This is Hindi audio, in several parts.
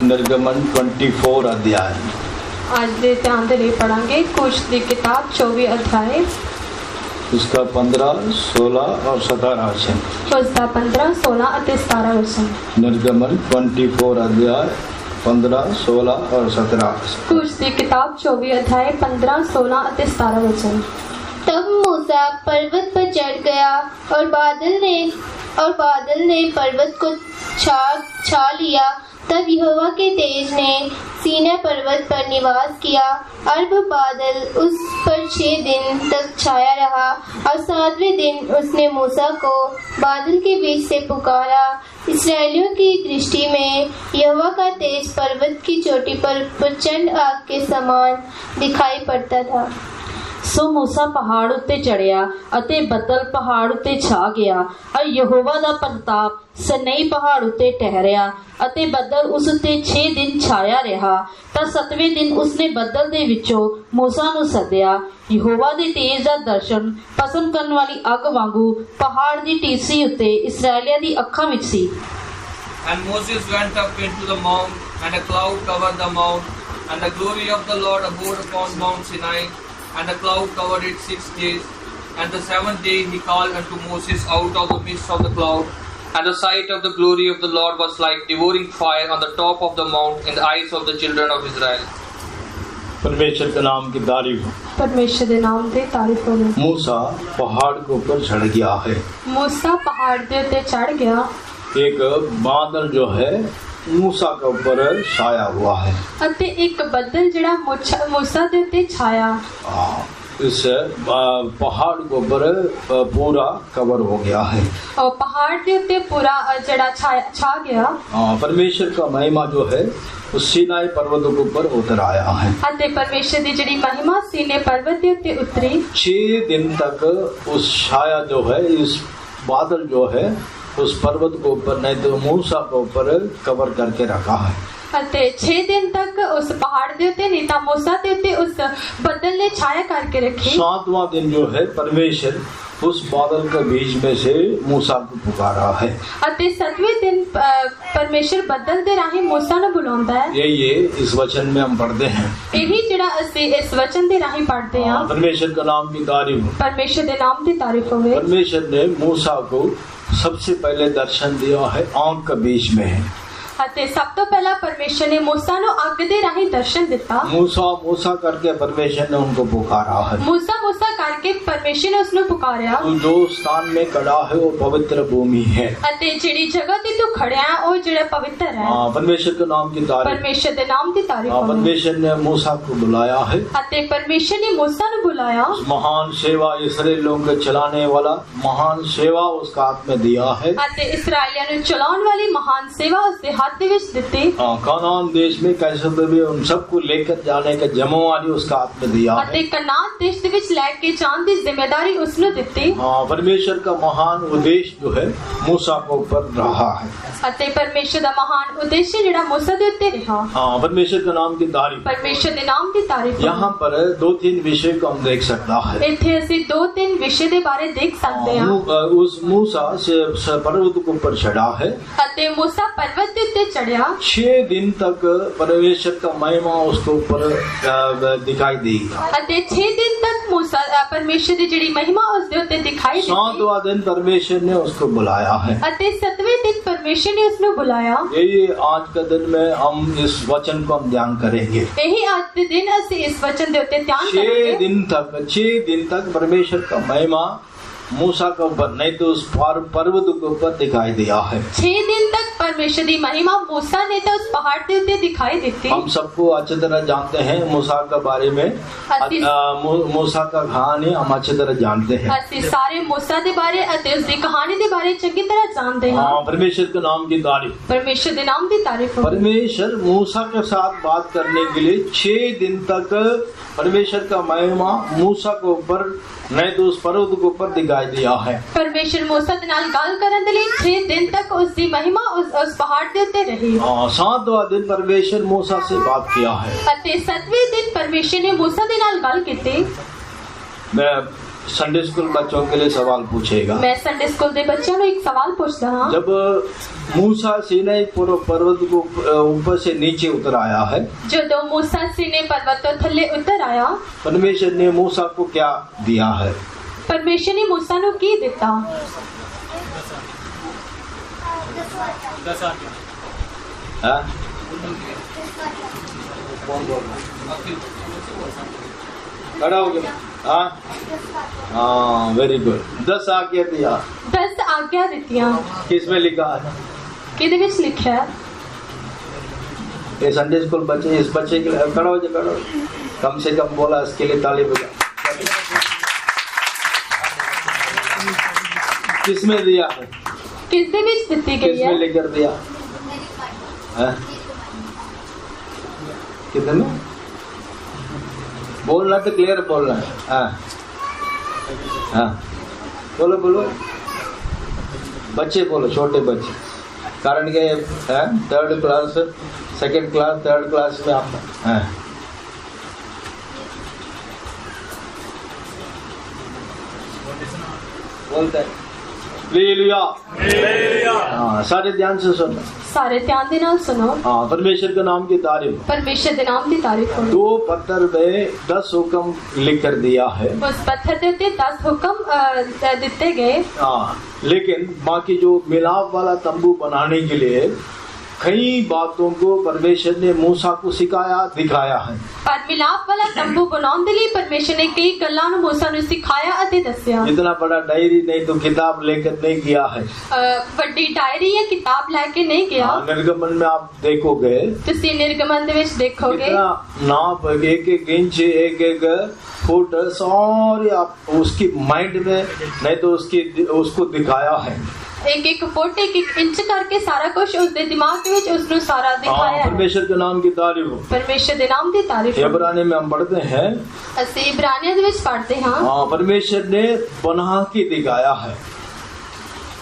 निर्गमन 24 अध्याय। आज ਦੇ ਧਿਆਨ ਦੇ ਲਈ ਪੜਾਂਗੇ ਕੁਸ਼ ਦੀ ਕਿਤਾਬ 24 ਅਧਿਆਇ उसका 15, 16 और 17 वचन। ਉਸ ਦਾ 15, 16 ਅਤੇ 17 ਵਚਨ। निर्गमन 24 अध्याय 15, 16 और 17 वचन। कुश ਦੀ ਕਿਤਾਬ 24 ਅਧਿਆਇ 15, 16 ਅਤੇ 17 ਵਚਨ। तब मूसा पर्वत पर चढ़ गया और बादल ने पर्वत को छा लिया। तब यहोवा के तेज ने सीनै पर्वत पर निवास किया और वह बादल उस पर 6 दिन तक छाया रहा और 7वें दिन उसने मूसा को बादल के बीच से पुकारा। इस्राएलियों की दृष्टि में यहोवा का तेज पर्वत की चोटी पर प्रचंड आग के समान दिखाई पड़ता था। सो मूसा पहाड़ उत्ते चढ़िया अते बदल पहाड़ उत्ते छा गया और यहोवा दा प्रताप सनई पहाड़ उत्ते ठहरिया अते बदल उस उत्ते 6 दिन छाया रहा। तां 7वें दिन उसने बदल दे विचों मूसा नूं सद्दिया। यहोवा दे तेज दा दर्शन पसंद करन वाली अग वांगू पहाड़ दी टीसी उत्ते इस्राएलियां दी अखां विच सी। And Moses went up into the mount, and a cloud covered the mount, and the glory of the Lord abode upon Mount Sinai. And the cloud covered it 6 days. And the 7th day he called unto Moses out of the midst of the cloud. And the sight of the glory of the Lord was like devouring fire on the top of the mount in the eyes of the children of Israel. परमेश्वर के नाम की तारीफ हो। परमेश्वर ਦੇ ਨਾਮ ਦੀ ਤਾਰੀਫ ਹੋਵੇ। मूसा पहाड़ के ऊपर चढ़ गया है। मूसा पहाड़ ਦੇ ਉੱਤੇ ਚੜ ਗਿਆ। एक बादल जो है मूसा के ऊपर छाया हुआ है ਅਤੇ ਇੱਕ ਬੱਦਲ ਜਿਹੜਾ मूसा ਦੇ ਉੱਤੇ ਛਾਇਆ। इस पहाड़ के ऊपर पूरा कवर हो गया है और पहाड़ ਦੇ ਉੱਤੇ ਪੂਰਾ ਜਿਹੜਾ ਛਾ ਗਿਆ। परमेश्वर का महिमा जो है उस सीनाई पर्वत के ऊपर उतर आया है। ਅਤੇ परमेश्वर ਦੀ ਜਿਹੜੀ ਮਹਿਮਾ ਸੀਨੇ ਪਰਬਤ ਦੇ ਉੱਤੇ ਉਤਰੀ। 6 दिन तक उस छाया जो है, इस बादल जो है उस पर्वत को ऊपर नहीं तो मूसा को ऊपर कवर करके रखा है। ਅਤੇ 6 ਦਿਨ तक उस पहाड़ ਦੇ ਉੱਤੇ ਨਹੀਂ ਤਾਂ मूसा ਦੇ ਉੱਤੇ ਉਸ ਬੱਦਲ ਨੇ ਛਾਇਆ ਕਰਕੇ ਰੱਖੀ। 7वां दिन जो है परमेश्वर उस बादल के बीच में से मूसा को पुकारा है। ਅਤੇ 7वें दिन परमेश्वर ਬੱਦਲ ਦੇ ਰਾਹੀਂ मूसा ਨੂੰ ਬੁਲਾਉਂਦਾ ਹੈ। ये इस वचन में हम पढ़ते हैं। ਇਹੀ ਜਿਹੜਾ ਅਸੀਂ ਇਸ ਵਚਨ ਦੇ ਰਾਹੀਂ ਪੜ੍ਹਦੇ ਹਾਂ। परमेश्वर का नाम की तारीफ हो। परमेश्वर ਦੇ ਨਾਮ ਦੀ ਤਾਰੀਫ ਹੋਵੇ। परमेश्वर ने मूसा को सबसे पहले दर्शन दिया है आंख के बीच में है। ਅਤੇ ਸਭ ਤੋਂ ਪਹਿਲਾਂ परमेश्वर ने मूसा ਨੂੰ ਅੱਗ ਦੇ ਰਾਹੀਂ ਦਰਸ਼ਨ ਦਿੱਤਾ। मूसा मूसा करके परमेश्वर ने उनको पुकारा है। मूसा मूसा करके परमेश्वर ने उसਨੂੰ पुकाਰਿਆ। तू जो स्थान में खड़ा है वो पवित्र भूमि है। ਅਤੇ ਜਿਹੜੀ ਜਗ੍ਹਾ ਤੇ ਤੂੰ ਖੜਿਆ ਹੈ ਉਹ ਜਿਹੜਾ ਪਵਿੱਤਰ ਹੈ। परमेश्वर के नाम की तारीफ। परमेश्वर ਦੇ ਨਾਮ ਦੀ ਤਾਰੀਫ ਹੋਵੇ। परमेश्वर ने मूसा को बुलाया है। ਅਤੇ परमेश्वर ने मूसा ਨੂੰ ਬੁਲਾਇਆ। महान सेवा इस्राएलियों को चलाने वाला महान सेवा उसका हाथ में दिया है। ਅਤੇ ਇਸਰਾਇਲੀਆਂ ਨੂੰ ਚਲਾਉਣ ਵਾਲੀ ਮਹਾਨ ਸੇਵਾ ਉਸਦੇ ਹੱਥ ਦੇ ਵਿੱਚ ਦਿੱਤੀ। कनान देश में कैसे भी उन सबको लेकर जाने का जिम्मेवारी उसका हाथ में दिया है। ਅਤੇ ਕਨਾਨ ਦੇਸ਼ ਦੇ ਵਿੱਚ ਲੈ ਕੇ ਜਾਣ ਦੀ ਜ਼ਿੰਮੇਵਾਰੀ ਉਸਨੂੰ ਦਿੱਤੀ। परमेश्वर का महान उद्देश्य जो है मूसा के ऊपर रहा है। ਅਤੇ परमेश्वर ਦਾ ਮਹਾਨ ਉਦੇਸ਼ ਜਿਹੜਾ मूसा ਦੇ ਉੱਤੇ ਰਿਹਾ। परमेश्वर के नाम की तारीफ। परमेश्वर ਦੇ ਨਾਮ ਦੀ ਤਾਰੀਫ। यहाँ पर 2-3 विषय को हम देख सकता है। ਇੱਥੇ ਅਸੀਂ 2-3 ਵਿਸ਼ੇ ਦੇ ਬਾਰੇ ਦੇਖ ਸਕਦੇ ਹਾਂ। उस मूसा से पर्वत के ऊपर चढ़ा है। ਅਤੇ मूसा पर्वत ਦੇ ਉੱਤੇ ਚੜਿਆ। 6 दिन तक परमेश्वर का महिमा उसके ऊपर दिखाई देगी। ਅਤੇ 6 ਦਿਨ तक मूसा परमेश्वर ਦੀ ਜਿਹੜੀ ਮਹਿਮਾ ਉਸ ਦੇ ਉੱਤੇ ਦਿਖਾਈ ਦਿੱਤੀ। 7वां दिन परमेश्वर ने उसको बुलाया है। ਅਤੇ 7वें दिन परमेश्वर ने उसਨੂੰ ਬੁਲਾਇਆ। यही आज के दिन में हम इस वचन को हम ध्यान करेंगे। ਇਹੀ ਅੱਜ ਦੇ ਦਿਨ ਅਸੀਂ ਇਸ वचन ਦੇ ਉੱਤੇ ਧਿਆਨ 6 ਕਰਾਂਗੇ। दिन तक परमेश्वर का महिमा मूसा के ऊपर नहीं तो उस पर्वत के ऊपर दिखाई दिया है। 6 दिन तक परमेश्वर की महिमा मूसा ने तो उस पहाड़ के ऊपर दिखाई देती। हम सबको अच्छी तरह जानते हैं मूसा के बारे में। मूसा का कहानी हम अच्छी तरह जानते हैं। ਅਸੀਂ ਸਾਰੇ मूसा ਦੇ ਬਾਰੇ ਅਤੇ ਉਸ ਦੀ ਕਹਾਣੀ ਦੇ ਬਾਰੇ ਚੰਗੀ ਤਰ੍ਹਾਂ ਜਾਣਦੇ ਹਾਂ। परमेश्वर के नाम की तारीफ। परमेश्वर के नाम की तारीफ हो। परमेश्वर मूसा के साथ बात करने के लिए 6 दिन तक परमेश्वर का महिमा मूसा के ऊपर नहीं तो उस पर्वत के ऊपर दिखाई दिया है। परमेश्वर मूसा ਦੇ ਨਾਲ ਗੱਲ ਕਰਨ ਦੇ ਲਈ 6 ਦਿਨ तक ਉਸ ਦੀ ਮਹਿਮਾ ਉਸ ਪਹਾੜ ਦੇ ਉੱਤੇ ਰਹੀ। 7वां दिन परमेश्वर मूसा से बात किया है। ਅਤੇ 7वें दिन परमेश्वर ने मूसा ਦੇ ਨਾਲ ਗੱਲ ਕੀਤੀ। संडे स्कूल बच्चों के लिए सवाल पूछेगा। मैं संडे स्कूल ਦੇ ਬੱਚਿਆਂ ਨੂੰ ਇੱਕ ਸਵਾਲ ਪੁੱਛਦਾ ਹਾਂ। जब मूसा सीनै पर्वत को ऊपर से नीचे उतर आया है, ਜਦੋਂ मूसा सीनै पर्वत ਤੋਂ ਥੱਲੇ ਉਤਰ आया, परमेश्वर ने मूसा को क्या दिया है? परमेश्वर ने मूसा ਨੂੰ ਕੀ ਦਿੱਤਾ? 10 आज्ञा। हाँ? खड़ा हो गया। हाँ, वेरी गुड। 10 आज्ञा दिया। 10 आज्ञा ਦਿੱਤੀਆਂ। किसमें लिखा है? ਕਿਹਦੇ ਵਿੱਚ ਲਿਖਿਆ ਹੈ? ये संडे स्कूल बच्चे, इस बच्चे के लिए खड़ा हो जाए, खड़ा हो। कम से कम बोला, इसके लिए ताली बजा। किसमें दिया है? किसਦੇ ਵਿੱਚ ਦਿੱਤੀ ਗਈ किसमें ਹੈ? लेकर दिया? हाँ? कितने में? बोलना तो क्लियर बोलना है। हाँ हाँ, बोलो बोलो, बच्चे बोलो, छोटे बच्चे। कारण के 3rd class, 2nd class, 3rd class में आप बोलते हैं। हालेलुया। हाँ, सारे ध्यान से सुनो। ਸਾਰੇ ਧਿਆਨ ਦੇ ਨਾਲ ਸੁਣੋ। हाँ, परमेश्वर के नाम की तारीफ। परमेश्वर ਦੇ ਨਾਮ ਦੀ ਤਾਰੀਫ ਕਰੋ। 2 पत्थर में 10 हुक्म लिख कर दिया है। उस पत्थर ਦੇ ਉੱਤੇ 10 ਹੁਕਮ ਦਿੱਤੇ ਗਏ। हाँ, लेकिन बाकी जो मिलाप वाला तंबू बनाने के लिए कई बातों को परमेश्वर ने मूसा को सिखाया, दिखाया है। पर मिलाप वाला तंबू बनाने के लिए परमेश्वर ने कई गल्लां ਨੂੰ मूसा ਨੂੰ ਸਿਖਾਇਆ ਅਤੇ ਦੱਸਿਆ। इतना बड़ा डायरी नहीं तो किताब लेकर नहीं गया है। ਵੱਡੀ ਡਾਇਰੀ ਜਾਂ ਕਿਤਾਬ ਲੈ ਕੇ ਨਹੀਂ ਗਿਆ। हाँ, निर्गमन में आप देखोगे, ਤੁਸੀਂ ਨਿਰਗਮਨ ਦੇ ਵਿੱਚ ਦੇਖੋਗੇ इतना नाप, एक इंच, एक फुट, सारे आप उसकी माइंड में नहीं तो उसको दिखाया है। एक फुट, एक इंच करके सारा कुछ उसके दिमाग ਦੇ ਵਿੱਚ ਉਸ ਨੂੰ ਸਾਰਾ ਦਿਖਾਇਆ ਹੈ। परमेश्वर के नाम की तारीफ हो। परमेश्वर ਦੇ ਨਾਮ ਦੀ ਤਾਰੀਫ ਹੋ। इब्रानी में हम पढ़ते हैं, ਅਸੀਂ ਇਬਰਾਨੀਆਂ ਦੇ ਵਿੱਚ ਪੜ੍ਹਦੇ ਹਾਂ। हाँ, परमेश्वर ने बना के दिखाया है।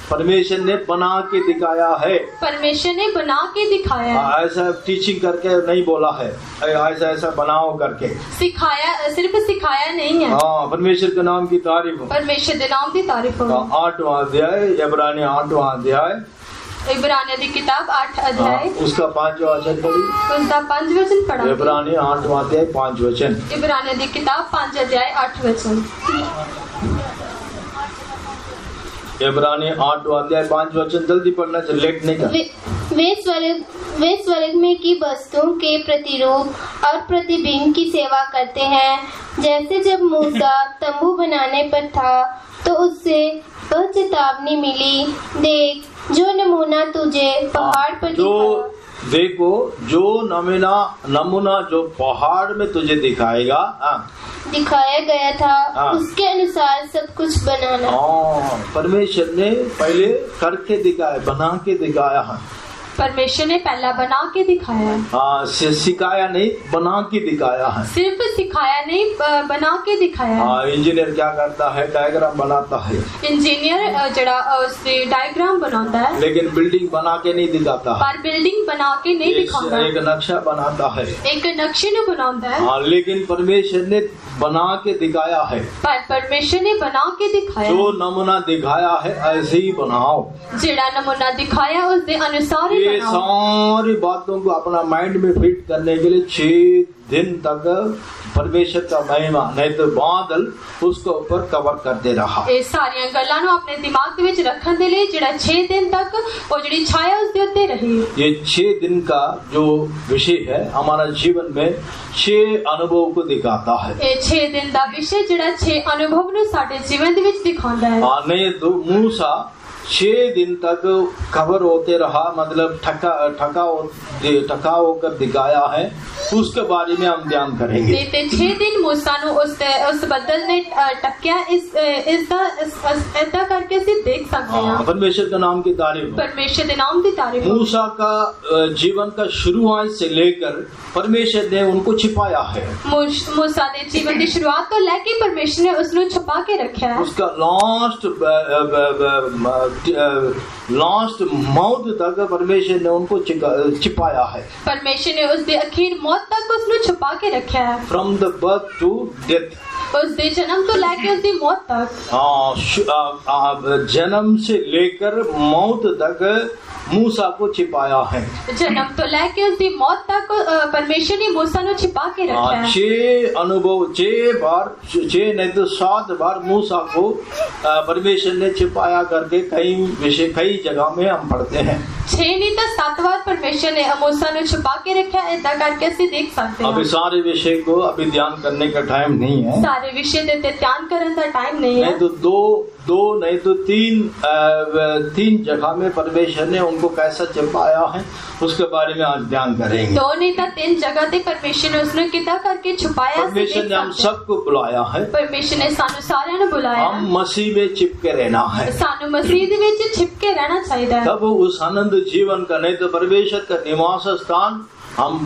परमेश्वर ने बना के दिखाया है। परमेश्वर ने बना के दिखाया है। ऐसा टीचिंग करके नहीं बोला है, ऐसा ऐसा बनाओ करके सिखाया, सिर्फ सिखाया नहीं है। हाँ, परमेश्वर के नाम की तारीफ हो। परमेश्वर के नाम की तारीफ हो। 8वां अध्याय, इब्रानी 8वां अध्याय, इब्रानियों की किताब 8 अध्याय, उसका 5वां वचन पढ़ी। उसका 5 वचन पढ़ा। इब्रानी 8वां अध्याय 5 वचन। इब्रानियों की किताब 5 अध्याय 8 वचन। इब्रानी 8वां अध्याय 5 वचन, जल्दी पढ़ना, लेट नहीं कर। वे स्वर्ग में की वस्तुओं के प्रतिरूप और प्रतिबिंब की सेवा करते हैं। जैसे जब मूसा तंबू बनाने पर था तो उससे वह चेतावनी मिली, देख जो नमूना तुझे पहाड़ पर देखो जो नमूना जो पहाड़ में तुझे दिखाएगा, दिखाया गया था, हाँ। उसके अनुसार सब कुछ बनाना। परमेश्वर ने पहले करके दिखाया, बना के दिखाया है। परमेश्वर ने पहला बना के दिखाया है। हाँ, सिखाया नहीं, बना के दिखाया है। सिर्फ सिखाया नहीं, बना के दिखाया है। हाँ, इंजीनियर क्या करता है? डायग्राम बनाता है। इंजीनियर जड़ा उससे डायग्राम बनाता है, लेकिन बिल्डिंग बना के नहीं दिखाता है। पर बिल्डिंग बना के नहीं दिखाता। एक नक्शा बनाता है, एक नक्शे नु बनाता है। हाँ, लेकिन परमेश्वर ने बना के दिखाया है। पर परमेश्वर ने बना के दिखाया, जो नमूना दिखाया है ऐसे ही बनाओ। जेड़ा नमूना दिखाया उसके अनुसार ही ये बनाओ। सारी बातों को अपना माइंड में फिट करने के लिए 6 दिन तक परमेश्वर का महिमा नहीं तो बादल उसको ऊपर कवर करते रहा। ये सारियां गल्लां नु अपने दिमाग दे विच रखने दे लिए जेड़ा 6 दिन तक वो जेड़ी छाया उस दे उत्ते रही। ये 6 दिन का जो विषय है हमारा जीवन में 6 अनुभव को दिखाता है। ये 6 दिन दा विषय जेड़ा 6 अनुभव नु साडे जीवन दे विच दिखांदा है। हाँ, नहीं तो मूसा 6 दिन तक कवर होते रहा, मतलब ठका होकर दिखाया है। उसके बारे में हम ध्यान करेंगे। ते 6 दिन मूसा नु उस बदल ने टक्या इसदा करके सी देख सकते हैं। परमेश्वर के नाम की तारीफ। परमेश्वर के नाम की तारीफ। मूसा का जीवन का शुरुआत से लेकर परमेश्वर ने उनको छिपाया है। मूसा ने जीवन की शुरुआत तो लेके परमेश्वर ने उसनु छुपा के रखा है। उसका लास्ट मौत तक परमेश्वर ने उनको छिपाया है। परमेश्वर ने उसके आखिर मौत तक उसनु छुपा के रखा है। From the birth to death. ਉਸ ਦੇ ਜਨਮ ਤੋਂ ਲੈ ਕੇ ਉਸ ਦੀ ਮੌਤ ਤੱਕ जन्म से लेकर मौत तक मूसा को छिपाया है। जन्म तो लेके उसकी मौत तक परमेश्वर ने मूसा को छिपा के रखा है। 6 अनुभव 6 नहीं तो 7 बार मूसा को परमेश्वर ने छिपाया करके कई जगह में हम पढ़ते हैं। 6 नहीं तो 7 बार परमेश्वर ने मूसा को छिपा के रखा है। ऐसा करके ਅਸੀਂ देख सकते हैं। अभी सारे विषय को अभी ध्यान करने का टाइम नहीं है। सारे विषय देते ध्यान करने का टाइम नहीं है। नहीं तो दो नहीं तो तीन जगह में परमेश्वर ने उनको कैसा छिपाया है उसके बारे में आज ध्यान करेंगे। 2 नहीं तो 3 जगह ते परमेश्वर ने उसने कितना करके छुपाया। परमेश्वर ने हम सबको बुलाया है। परमेश्वर ने सानू सारिਆਂ ਨੂੰ बुलाया। हम मसीह में चिपके रहना है। सानू मसीह ਦੇ ਵਿੱਚ छिपके रहना चाहिए। तब उस आनंद जीवन का नहीं तो परमेश्वर का निवास स्थान हम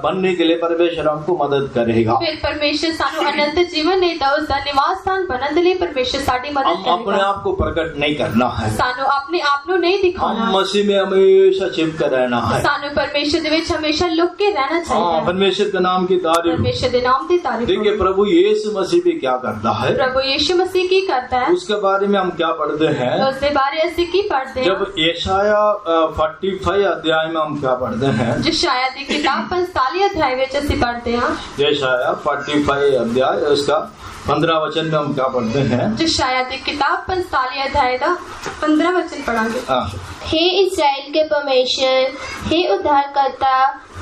बनने के लिए परमेश्वर हमको मदद करेगा। फिर परमेश्वर सानू अनंत जीवन नहीं था उसका निवास स्थान बनने के लिए परमेश्वर साडी मदद करेगा। हम अपने आप को प्रकट नहीं करना है। सानू अपने आप को नहीं दिखाना। हम मसीह में हमेशा चिपके रहना है। सानू परमेश्वर दे विच हमेशा लुक के रहना चाहिए। परमेश्वर के नाम की तारीफ। परमेश्वर के नाम की तारीफ। देखिए प्रभु यीशु मसीह भी क्या करता है। प्रभु यीशु मसीह की करता है उसके बारे में हम क्या पढ़ते हैं। उसके बारे ऐसे की पढ़ते हैं। जब यशाया 45 अध्याय में हम क्या पढ़ते हैं। जो शायद की किताब 45 अध्याय में ਅਸੀਂ पढ़ते हैं। यशाया 45 अध्याय उसका 15 वचन में हम क्या पढ़ते हैं। जो शायद किताब 45 अध्याय का 15 वचन पढ़ांगे। हे इस्राएल के परमेश्वर, हे उद्धारकर्ता,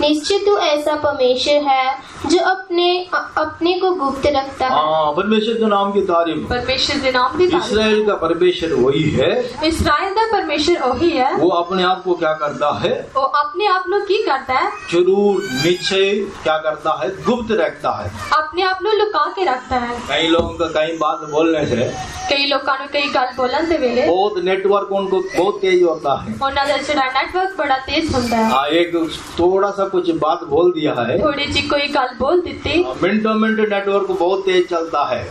निश्चित तू ऐसा परमेश्वर है जो अपने को गुप्त रखता है। परमेश्वर के नाम की तारीफ। परमेश्वर के नाम की तारीफ। इस्राएल का परमेश्वर वही है। इस्राएल का परमेश्वर वही है। वो अपने आप को क्या करता है। वो अपने आप को की करता है। जरूर निश्चय क्या करता है, गुप्त रखता है। अपने आप को लुका के रखता है। कई लोगों का कई बात बोलने से कई लोगों को कई गल बोलन दे वेले बहुत नेटवर्क उनको बहुत तेज होता है। उन्होंने दा जेड़ा नेटवर्क बड़ा तेज होता है। एक थोड़ा सा कुछ बात बोल दिया है, थोड़ी जी कोई गल बोल दी, मिनटों मिनट नेटवर्क बहुत तेज चलता है।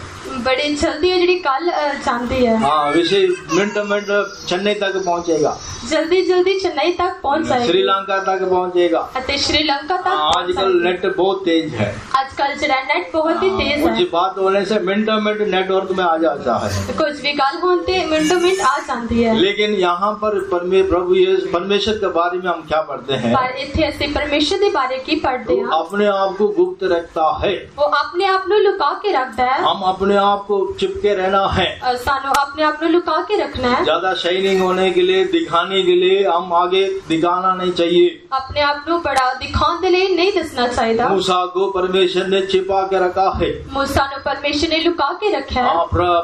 बड़ी जल्दी है जी गल जाती है। विषय मिनटों मिनट चेन्नई तक पहुंचेगा। जल्दी जल्दी चेन्नई तक पहुंच जाएगा। श्रीलंका तक पहुंचेगा। श्रीलंका तक आजकल नेट बहुत तेज है। आजकल जो नेट बहुत ही तेज है। कुछ बात होने से मिनटों मिनट नेटवर्क में आ जाता है। कुछ भी गल होते मिनटों मिनट आ जाती है। लेकिन यहाँ पर प्रभु यीशु परमेश्वर के बारे में हम क्या पढ़ते हैं। पर इथे ऐसे परमेश्वर के बारे की पढ़ते हैं। अपने आप को गुप्त रखता है। वो अपने आप को लुका के रखता है। हम अपने आप को चिपके रहना है। सानू अपने आप को लुका के रखना है। ज्यादा शाइनिंग होने के लिए, दिखाने के लिए हम आगे दिखाना नहीं चाहिए। अपने आप को बड़ा दिखाने के लिए नहीं दसना चाहिए। मूसा को परमेश्वर ने छिपा के रखा है। मूसा ने परमेश्वर ने लुका के रखा है।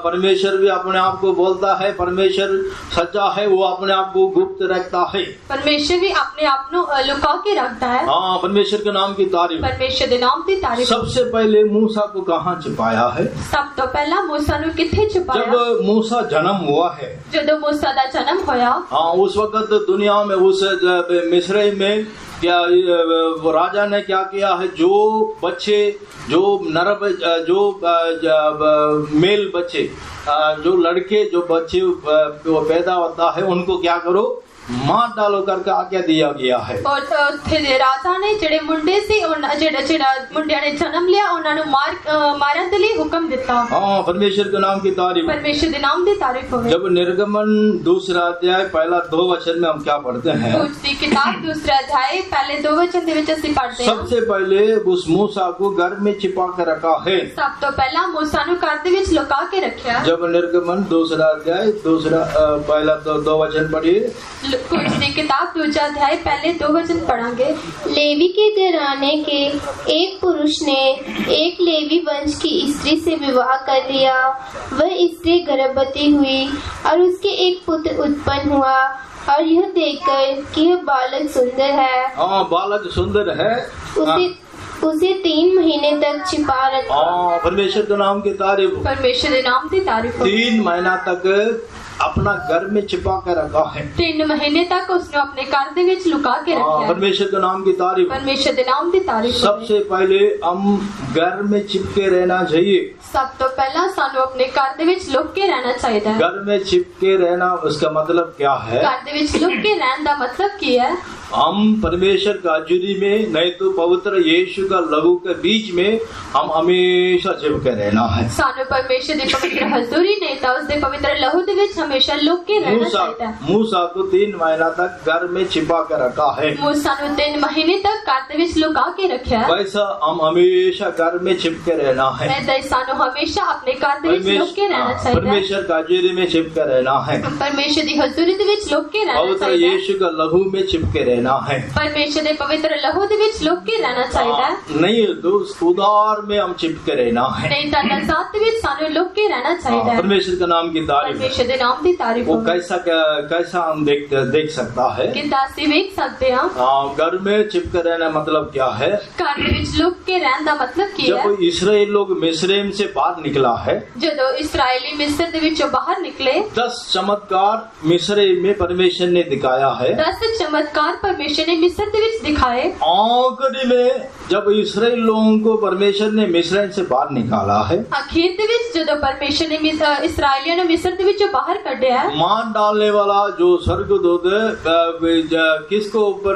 परमेश्वर भी अपने आप को बोलता है, परमेश्वर सच्चा है, वो अपने आप को गुप्त रखता है। परमेश्वर भी अपने आप को लुका के रखता है। परमेश्वर के नाम की तारीफ। परमेश्वर के नाम की तारीफ। सबसे पहले मूसा को कहाँ छिपाया है। सब तो पहला मूसा ने किथे छिपाया। जब मूसा जन्म हुआ है, जब मूसा का जन्म होया, उस वक्त दुनिया में उस मिस्र में क्या राजा ने क्या किया है, जो बच्चे जो मेल बच्चे जो लड़के जो बच्चे वो पैदा होता है उनको क्या करो, मार डालो करके आज्ञा दिया गया है। और राजा ने जेड़े मुंडे सी जेड़ा मुंडिया ने जन्म लिया उन्होंने मारन के लिए हुक्म दिता। परमेश्वर के नाम की तारीफ। परमेश्वर के नाम की तारीफ हो। जब निर्गमन 2 अध्याय पहला 2 वचन में हम क्या पढ़ते हैं। उसकी किताब 2 अध्याय पहले 2 वचन दे विच ਅਸੀਂ पढ़ते हैं। सबसे पहले उस मूसा को घर में छिपा कर रखा है। सब तो पहला मूसा नु घर दे विच लुका के रखया। जब निर्गमन 2 अध्याय पहला 2 वचन पढ़िए। उसकी किताब 2 अध्याय पहले 2 वचन पढ़ांगे। लेवी के घराने के एक पुरुष ने एक लेवी वंश की स्त्री से विवाह कर लिया। वह स्त्री गर्भवती हुई और उसके एक पुत्र उत्पन्न हुआ और यह देखकर कि यह बालक सुंदर है। बालक सुंदर है। उसे 3 महीने तक छिपा रखा। परमेश्वर के नाम की तारीफ। परमेश्वर के नाम की तारीफ। 3 महीना तक अपना घर में छिपा कर रखा है। 3 महीने तक उसने अपने घर दे विच लुका के रखा है। परमेश्वर के नाम की तारीफ। परमेश्वर के नाम की तारीफ। सबसे पहले हम घर में चिपके रहना चाहिए। सब तो पहला सानू अपने घर दे विच लुक के रहना चाहिए। घर में चिपके रहना उसका मतलब क्या है। घर दे विच लुक के रहने का मतलब क्या है। हम परमेश्वर का हजूरी में नहीं तो पवित्र यीशु का लहू के बीच में हम हमेशा चिपके रहना है। ਸਾਨੂੰ ਪਰਮੇਸ਼ਰ ਦੀ ਪਵਿੱਤਰ ਹਜ਼ੂਰੀ ਨੇ ਤਾਂ ਉਸ ਦੇ ਪਵਿੱਤਰ ਲਹੂ ਦੇ ਵਿੱਚ ਹਮੇਸ਼ਾ ਲੁਕ ਕੇ ਰਹਿਣਾ ਚਾਹੀਦਾ ਹੈ। मूसा को 3 महीना तक घर में छिपा के रखा है। मूसा ਨੂੰ 3 ਮਹੀਨੇ ਤੱਕ ਘਰ ਦੇ ਵਿੱਚ ਲੁਕਾ ਕੇ ਰੱਖਿਆ ਹੈ। वैसा हम हमेशा घर में छिपके रहना है। ਐਦਾਂ ਹੀ ਸਾਨੂੰ ਹਮੇਸ਼ਾ ਆਪਣੇ ਘਰ ਦੇ ਵਿੱਚ ਲੁਕ ਕੇ ਰਹਿਣਾ ਚਾਹੀਦਾ ਹੈ। परमेश्वर का हजूरी में छिपके रहना है। ਪਰਮੇਸ਼ਰ ਦੀ ਹਜ਼ੂਰੀ ਦੇ ਵਿੱਚ ਲੁਕ ਕੇ ਰਹਿਣਾ पवित्र ਚਾਹੀਦਾ ਹੈ। यीशु का लहू में छिपके रहना है। ਪਰਮੇਸ਼ਰ ਦੇ ਪਵਿੱਤਰ ਲਹੂ ਦੇ ਵਿੱਚ ਲੁਕ ਕੇ ਰਹਿਣਾ ਚਾਹੀਦਾ ਹੈ। नहीं तो उदार में हम चिपके रहना है। ਨਹੀਂ ਤਾਂ ਨਜ਼ਾਤ ਦੇ ਵਿੱਚ ਸਾਨੂੰ ਲੁਕ ਕੇ ਰਹਿਣਾ ਚਾਹੀਦਾ ਹੈ। परमेश्वर का नाम की तारीफ। ਪਰਮੇਸ਼ਰ ਦੇ ਨਾਮ ਦੀ ਤਾਰੀਫ वो ਹੋਵੇ। कैसा हम देख सकता है। ਕਿੱਦਾਂ ਅਸੀਂ ਵੇਖ ਸਕਦੇ ਹਾਂ घर में चिपके रहना मतलब क्या है। ਘਰ ਦੇ ਵਿੱਚ ਲੁਕ ਕੇ ਰਹਿਣ ਦਾ ਮਤਲਬ ਕੀ ਹੈ? जब इसराइल लोग मिस्रैम से बाहर निकला है, ਜਦੋਂ ਇਸਰਾਇਲੀ ਮਿਸਰ ਦੇ ਵਿੱਚੋਂ ਬਾਹਰ ਨਿਕਲੇ 10 चमत्कार मिस्रैम में परमेश्वर ने दिखाया है। 10 ਚਮਤਕਾਰ ਪਰਮੇਸ਼ਰ ਨੇ ਮਿਸਰ ਦੇ ਵਿੱਚ ਦਿਖਾਏ। आखिरी में जब इसराइल लोगों को परमेश्वर ने मिस्रैम से बाहर निकाला है, ਅਖੀਰ ਦੇ ਵਿੱਚ ਜਦੋਂ ਪਰਮੇਸ਼ਰ ਨੇ ਇਸਰਾਇਲੀਆਂ ਨੂੰ ਮਿਸਰ ਦੇ ਵਿੱਚੋਂ ਬਾਹਰ ਕੱਢਿਆ ਹੈ, मार डालने वाला जो स्वर्गदूत किसको ऊपर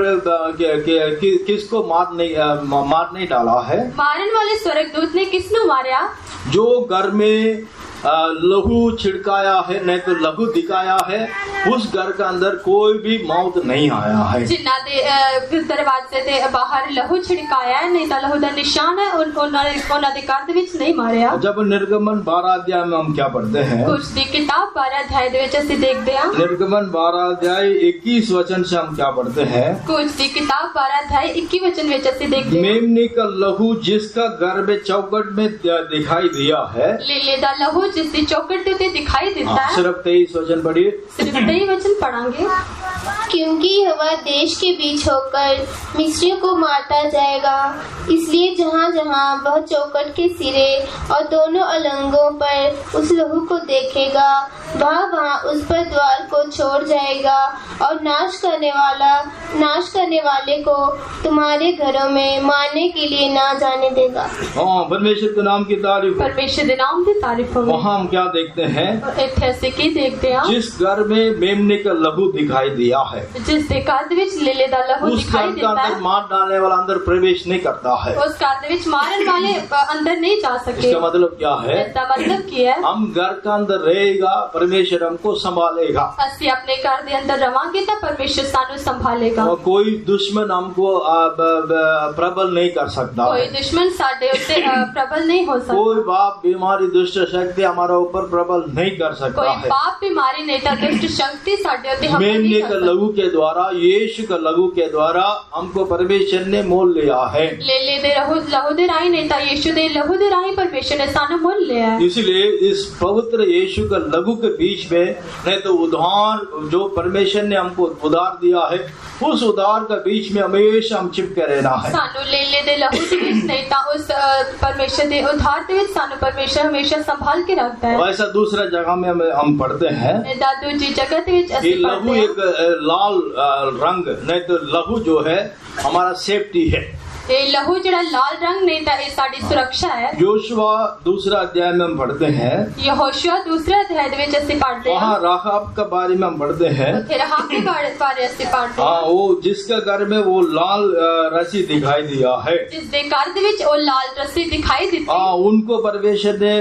किसको मार नहीं डाला है। ਮਾਰਨ ਵਾਲੇ ਸਵਰਗਦੂਤ ਨੇ ਕਿਸ ਨੂੰ ਮਾਰਿਆ? जो घर में लहू छिड़काया है नहीं तो लहू दिखाया है, उस घर के अंदर कोई भी मौत नहीं आया है। ਜਿਨ੍ਹਾਂ ਦੇ ਦਰਵਾਜ਼ੇ ਦੇ ਬਾਹਰ ਲਹੂ ਛਿੜਕਾਇਆ ਹੈ, ਨਹੀਂ ਤਾਂ ਲਹੂ ਦਾ ਨਿਸ਼ਾਨ ਹੈ, ਉਹਨਾਂ ਦੇ ਘਰ ਦੇ ਵਿੱਚ ਨਹੀਂ ਮਾਰਿਆ। जब निर्गमन 12 अध्याय में हम क्या पढ़ते हैं, ਕੁਝ ਦੀ ਕਿਤਾਬ 12 ਅਧਿਆਇ ਦੇ ਵਿੱਚ ਅਸੀਂ ਦੇਖਦੇ ਹਾਂ। निर्गमन 12 अध्याय 21 वचन से हम क्या पढ़ते हैं, ਕੁਝ ਦੀ ਕਿਤਾਬ 12 ਅਧਿਆਇ 21 वचन ਵਿੱਚ ਅਸੀਂ ਦੇਖਦੇ ਹਾਂ। मेमने का लहू जिसका घर में चौकट में दिखाई दिया है। ਲੀਲੇ ਦਾ ਲਹੂ ਜਿਸ ਦੀ ਚੌਕਟ ਦੇ ਉੱਤੇ ਦਿਖਾਈ ਦਿੱਤਾ ਹੈ। सिर्फ 23 वचन पढ़िए। ਸਿਰਫ 23 वचन पढ़ांगे। क्योंकि यहोवा देश के बीच होकर मिस्रियों को मारता जाएगा, इसलिए जहाँ जहाँ वह चौखट के सिरे और दोनों अलंगों पर उस लहू को देखेगा, वहाँ वहाँ उस पर द्वार को छोड़ जाएगा और नाश करने वाले को तुम्हारे घरों में मारने के लिए ना जाने देगा। हाँ, परमेश्वर के नाम की तारीफ। ਪਰਮੇਸ਼ਰ ਦੇ ਨਾਮ ਦੀ ਤਾਰੀਫ ਹੋਵੇ। वहाँ हम क्या देखते हैं, ਇੱਥੇ ਅਸੀਂ ਕੀ ਦੇਖਦੇ ਹਾਂ? जिस घर में मेमने का लहू दिखाई दिया है, ਜਿਸ ਦੇ ਘਰ ਦੇ ਵਿੱਚ ਲੀਲੇ ਦਾ ਲਹੂ उस ਦਿਖਾਈ घर का ਦਿੱਤਾ अंदर ਹੈ, मार डालने वाला अंदर प्रवेश नहीं करता है। ਉਸ ਘਰ ਦੇ ਵਿੱਚ ਮਾਰਨ ਵਾਲੇ ਅੰਦਰ ਨਹੀਂ ਜਾ ਸਕੇ। इसका मतलब क्या है, इसका मतलब ਕੀ है? हम घर का अंदर रहेगा, परमेश्वर हमको संभालेगा। ਅਸੀਂ ਆਪਣੇ ਘਰ ਦੇ ਅੰਦਰ ਰਵਾਂਗੇ ਤਾਂ ਪਰਮੇਸ਼ਰ ਸਾਨੂੰ ਸੰਭਾਲੇਗਾ। और कोई दुश्मन हमको प्रबल नहीं कर सकता ਕੋਈ है। ਦੁਸ਼ਮਣ ਸਾਡੇ ਉੱਤੇ ਪ੍ਰਬਲ ਨਹੀਂ ਹੋ ਸਕਦਾ। कोई बाप बीमारी दुष्ट शक्ति हमारा ऊपर प्रबल नहीं कर सकता कोई है। पाप बीमारी नहीं था, दुष्ट शक्ति साढ़े होते हम मेमने नहीं का कर लहू के द्वारा, यीशु का लहू के द्वारा हमको परमेश्वर ने मोल लिया है। ले दे लहू दे राही नहीं था, यीशु दे लहू दे राही परमेश्वर ने सानू मोल लिया है। इसलिए इस पवित्र यीशु का लहू के बीच में नहीं तो उधार जो परमेश्वर ने हमको उधार दिया है, उस उधार का बीच में हमेशा हम चिपके रहना है। सानू ले दे लहू दे विच नहीं था, उस परमेश्वर दे उधार दे विच सानू परमेश्वर हमेशा संभाल के रखता है। वैसा दूसरा जगह में हम पढ़ते हैं दादू जी जगत विच कि ਅਸੀਂ लहू पढ़ते एक लाल रंग नहीं तो लहू जो है हमारा सेफ्टी है। ਇਹ ਲਹੂ ਜਿਹੜਾ ਲਾਲ ਰੰਗ ਨਹੀਂ ਤਾਂ ਇਹ ਸਾਡੀ ਸੁਰੱਖਿਆ ਹੈ। योशुआ दूसरा अध्याय में हम पढ़ते हैं, ਯਹੋਸ਼ੂਆ ਦੂਸਰੇ ਅਧਿਆਇ ਦੇ ਵਿੱਚ ਅਸੀਂ ਪढ़ते हैं। वहाँ राहाब के बारे में हम पढ़ते हैं। ਉੱਥੇ ਰਾਹਾਬ ਦੇ ਬਾਰੇ ਅਸੀਂ ਪढ़ते हाँ, हैं। वो जिसका घर में वो लाल रस्सी दिखाई दिया है, ਜਿਸ ਦੇ ਘਰ ਦੇ ਵਿੱਚ ਉਹ ਲਾਲ ਰੱਸੀ ਦਿਖਾਈ ਦਿੱਤੀ, हाँ, उनको परमेश्वर ने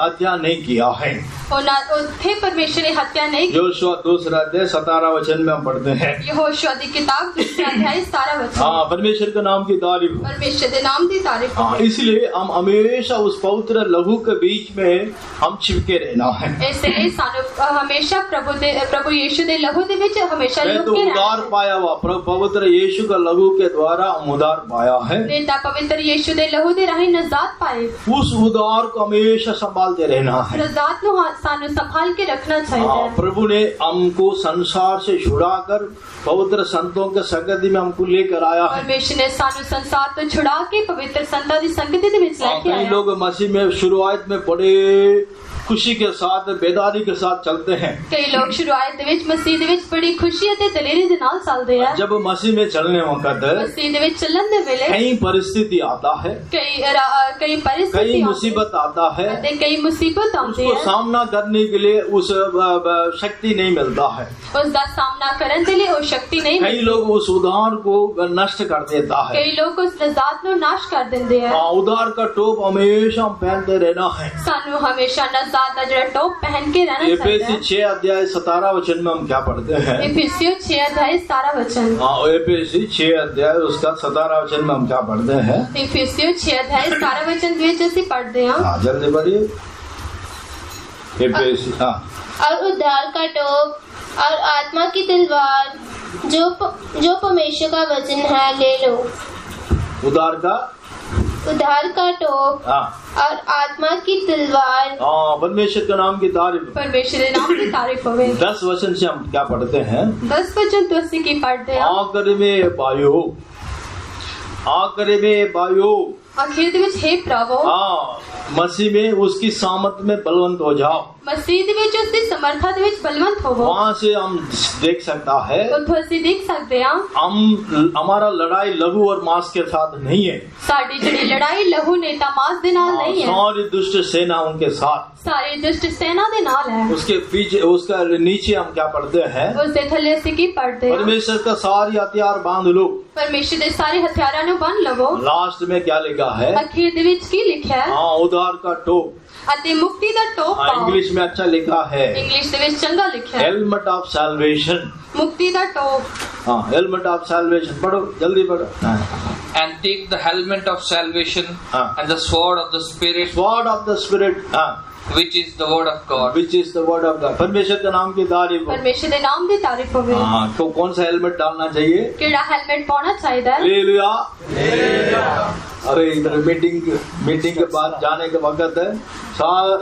हत्या नहीं किया है। ਉਹਨਾਂ ਉੱਥੇ ਪਰਮੇਸ਼ਰ ਨੇ ਹੱਤਿਆ ਨਹੀਂ ਕੀਤੀ। योशुआ दूसरा अध्याय 17 वचन में हम पढ़ते हैं। ਯਹੋਸ਼ੂਆ ਦੀ ਕਿਤਾਬ ਦੂਸਰਾ ਅਧਿਆਇ 17 वचन। हाँ, परमेश्वर के नाम की तारीफ। परमेश्वर के नाम की तारीफ। हाँ, इसलिए हम हमेशा उस पवित्र लहू के बीच में हम चिपके रहना है। इसलिए सानू हमेशा प्रभु यीशु दे लहू दे विच हमेशा मैं लुक तो के उद्धार रहना। पाया हुआ पवित्र यीशु का लहू के द्वारा हम उद्धार पाया है। नेता पवित्र यीशु दे लहू दे राही नजात पाए। उस उद्धार को हमेशा संभालते रहना है। नजात नु सानू संभाल के रखना चाहिए। हाँ, प्रभु ने हमको संसार से छुड़ाकर पवित्र संतों के संगति में हमको लेकर आया है। परमेश्वर ने सानू संसार तो छुड़ा के पवित्र संतां दी संगति दे विच लेके कई आया। लोग मसीह में शुरुआत में बड़े खुशी के साथ, बेदारी के साथ चलते हैं। ਕਈ ਲੋਕ ਸ਼ੁਰੂਆਤ ਦੇ ਵਿੱਚ ਮਸੀਹ ਦੇ ਵਿੱਚ ਬੜੀ ਖੁਸ਼ੀ ਅਤੇ ਦਲੇਰੀ ਦੇ ਨਾਲ ਚੱਲਦੇ ਆ। जब मसीह में चलने वक्त ਮਸੀਹ ਦੇ ਵਿੱਚ ਚੱਲਣ ਦੇ ਵੇਲੇ कई परिस्थिति आता है, ਕਈ परिस्थिति कई मुसीबत आता है, ਅਤੇ कई मुसीबत आਉਂਦੀ उसको है। सामना करने के लिए उस शक्ति नहीं मिलता है। ਉਸ ਦਾ ਸਾਹਮਣਾ ਕਰਨ ਦੇ ਲਈ ਉਹ ਸ਼ਕਤੀ ਨਹੀਂ कई ਮਿਲਦੀ। लोग उस उधार को नष्ट कर देता है। ਕਈ ਲੋਕ ਉਸ ਨਜ਼ਾਤ ਨੂੰ ਨਾਸ਼ ਕਰ ਦਿੰਦੇ ਆ। उधार का टोप हमेशा पहनते रहना है। ਸਾਨੂੰ ਹਮੇਸ਼ਾ ਨਜ਼ਾਤ ਦਾ ਜਿਹੜਾ ਟੋਪ ਪਹਿਨ ਕੇ ਰਹਿਣਾ ਚਾਹੀਦਾ एफेसी है। 6 अध्याय 17 वचन में हम क्या पढ़ते हैं? इफिसियों 6 अध्याय 17 वचन। एफेसी 6 अध्याय उसका 17 वचन में हम क्या पढ़ते हैं? इफिसियों 6 अध्याय 17 वचन ਦੇ ਵਿੱਚ ਅਸੀਂ ਪੜ੍ਹਦੇ ਹਾਂ। हाँ, जल्दी पढ़िए। एफेसी, हाँ, और उद्धार का टोप और आत्मा की तलवार जो परमेश्वर का वचन है ले लो। उधार का टोप हाँ, और आत्मा की तलवार। हाँ, परमेश्वर के नाम की तारीफ। परमेश्वर ਦੇ ਨਾਮ ਦੀ ਤਾਰੀਫ ਹੋਵੇ। 10 वचन से हम क्या पढ़ते हैं? 10 वचन ਤੋਂ ਅਸੀਂ ਕੀ ਪੜ੍ਹਦੇ ਹਾਂ? आखिर में बायो, आखिर ਦੇ ਵਿੱਚ हे प्रभु, हाँ, मसीह में उसकी सामत में बलवंत हो जाओ। ਮਸੀਹ ਦੇ ਵਿੱਚ ਉਸ ਦੀ ਸਮਰੱਥਾ ਦੇ ਵਿੱਚ ਬਲਵੰਤ ਹੋਵੋ। वहाँ से हम देख सकता है ਉੱਥੋਂ ਅਸੀਂ ਦੇਖ ਸਕਦੇ ਹਾਂ हमारा लड़ाई लहू और मांस के साथ नहीं है। ਸਾਡੀ ਜਿਹੜੀ ਲੜਾਈ ਲਹੂ ਨੇਤਾ ਮਾਸ ਦੇ ਨਾਲ ਨਹੀਂ ਹੈ। सारी दुष्ट सेना उनके साथ, ਸਾਰੀ ਦੁਸ਼ਟ ਸੈਨਾ ਦੇ ਨਾਲ ਹੈ। उसके पीछे, उसका नीचे हम क्या पढ़ते हैं? ਉਸ ਦੇ ਥੱਲੇ ਅਸੀਂ ਕੀ ਪੜ੍ਹਦੇ ਹਾਂ? परमेश्वर का सारी हथियार बांध लो। ਪਰਮੇਸ਼ਰ ਦੇ ਸਾਰੇ ਹਥਿਆਰਾਂ ਨੂੰ ਬੰਨ ਲਵੋ। लास्ट में क्या लिखा है? ਅਖੀਰ ਦੇ ਵਿੱਚ ਕੀ ਲਿਖਿਆ ਹੈ? हाँ, उधार का टोप। ਅਤੇ ਮੁਕਤੀ ਦਾ ਟੋਪ हाँ, ਪਾਓ। इंग्लिश में अच्छा लिखा है, ਇੰਗਲਿਸ਼ ਦੇ ਵਿੱਚ ਚੰਗਾ ਲਿਖਿਆ ਹੈ। Helmet of salvation. ਮੁਕਤੀ ਦਾ ਟੋਪ। हाँ, हेलमेट ऑफ सैल्वेशन पढ़ो, जल्दी पढ़ो। हाँ, And take the helmet of salvation and the sword of the Spirit, sword of the spirit, हाँ, which is the word of God. Which is the word of God. परमेश्वर के नाम की तारीफ हो। ਪਰਮੇਸ਼ਰ ਦੇ ਨਾਮ ਦੀ ਤਾਰੀਫ ਹੋਵੇ। हाँ, तो कौन सा हेलमेट डालना चाहिए? ਕਿਹੜਾ ਹੈਲਮਟ ਪਾਉਣਾ ਚਾਹੀਦਾ ਹੈ? हालेलुया। अरे इधर मीटिंग के बाद जाने के वक्त है,